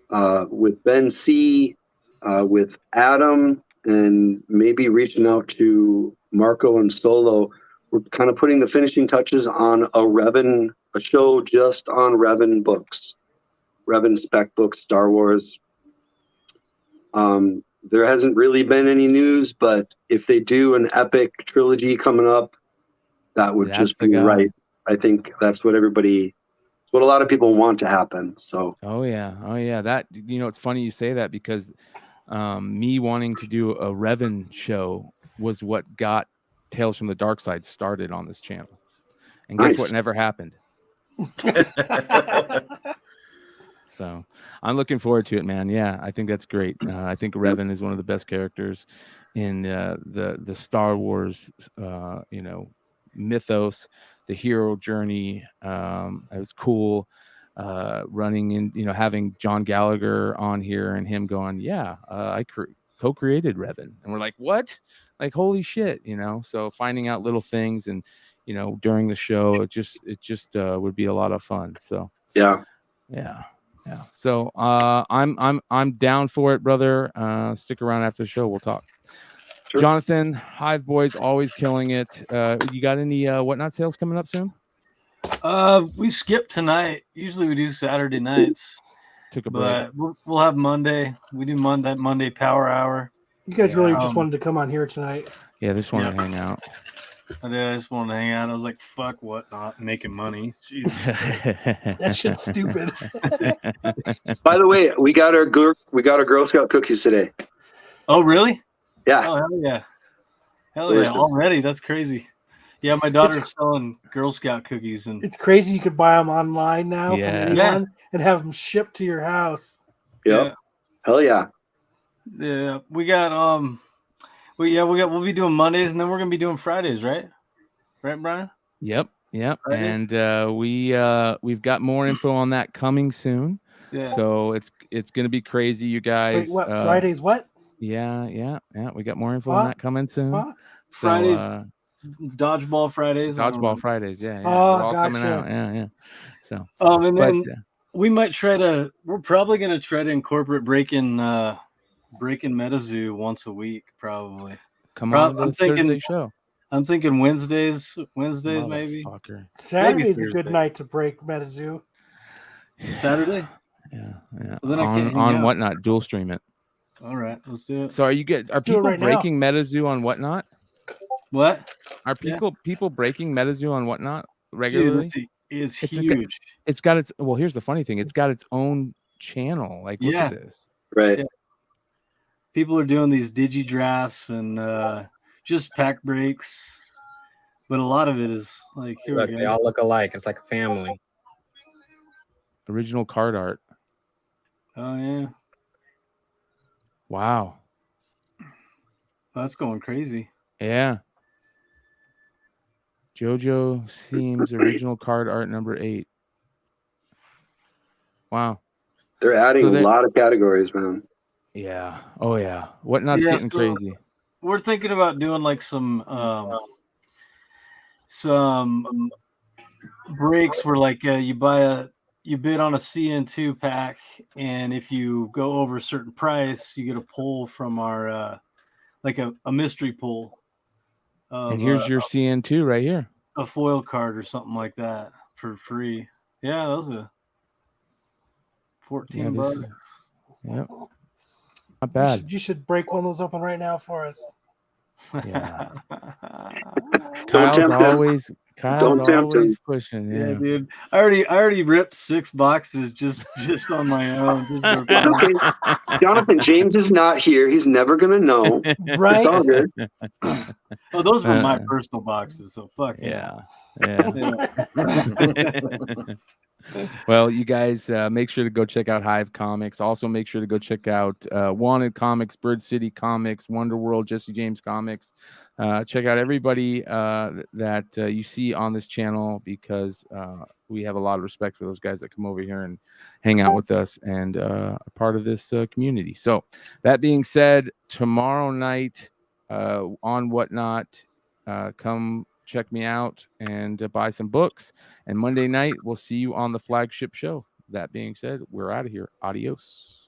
with Ben C, with Adam, and maybe reaching out to Marco and Solo. We're kind of putting the finishing touches on a show just on Revan books, Revan spec books, Star Wars. There hasn't really been any news, but if they do an epic trilogy coming up, that would just be right. I think that's what a lot of people want to happen. So. Oh yeah. That, it's funny you say that because me wanting to do a Revan show was what got Tales from the Dark Side started on this channel. And guess what never happened? So I'm looking forward to it, man. Yeah, I think that's great. I think Revan is one of the best characters in the Star Wars, mythos, the hero journey. It was cool running in, having John Gallagher on here and him going, I co-created Revan. And we're like, what? Like, holy shit, So finding out little things and, during the show, it just would be a lot of fun. So yeah. So I'm down for it, brother. Stick around after the show. We'll talk. Sure. Jonathan, Hive Boys, always killing it. You got any Whatnot sales coming up soon? We skipped tonight. Usually we do Saturday nights. Took a break. But we'll have Monday. We do that Monday Power Hour. You guys really just wanted to come on here tonight. Yeah, just wanted to hang out. I did. I just wanted to hang out. I was like, fuck Whatnot, making money. Jesus. That shit's stupid. By the way, we got our Girl Scout cookies today. Oh, really? Yeah. Oh, hell yeah. Hell yeah. Already. That's crazy. Yeah, my daughter's selling Girl Scout cookies. And it's crazy you could buy them online now from anyone and have them shipped to your house. Yep. Yeah. Hell yeah. Yeah. We got we'll be doing Mondays and then we're gonna be doing Fridays, right? Right, Brian? Yep. Friday? And we've got more info on that coming soon. Yeah. So it's gonna be crazy, you guys. Wait, what? Fridays what? Yeah. We got more info on that coming soon. Fridays, Dodgeball Fridays. Dodgeball Fridays, yeah. Oh, we're all gotcha. coming out. Yeah. So and then we might we're probably gonna try to incorporate breaking MetaZoo once a week, probably. Come on, the Thursday show. I'm thinking Wednesdays maybe. Saturday's a good night to break MetaZoo. Saturday? Yeah. Well, then on Whatnot, dual stream it. All right, let's do it. So are people breaking MetaZoo on Whatnot? What? Are people breaking MetaZoo on Whatnot regularly? Dude, it's huge. It's got its here's the funny thing. It's got its own channel. Like, look at this. Right. Yeah. people are doing these digi drafts and just pack breaks, but a lot of it is like, here Look, we go. they all look alike. It's like a family. Original card art. Oh yeah, Wow. that's going crazy. Yeah. JoJo Seams original card art number 8. Wow. They're adding a lot of categories, man. Yeah. Oh yeah. Whatnot's getting crazy. We're thinking about doing like some breaks where like you bid on a CN2 pack, and if you go over a certain price, you get a pull from our like a mystery pull. And here's your CN2 right here. A foil card or something like that for free. Yeah, that was a $14. Yep. Not bad. You should break one of those open right now for us. Yeah. Kyle's always pushing. Yeah, dude. I already ripped 6 boxes just on my own. Okay. Jonathan, James is not here. He's never gonna know. Right? It's all good. Oh, those were my personal boxes, so fuck yeah. Well, you guys make sure to go check out Hive Comics. Also, make sure to go check out Wanted Comics, Bird City Comics, Wonder World, Jesse James Comics. Check out everybody that you see on this channel, because we have a lot of respect for those guys that come over here and hang out with us and are part of this community. So that being said, tomorrow night on Whatnot, come check me out and buy some books. And Monday night, we'll see you on the flagship show. That being said, we're out of here. Adios.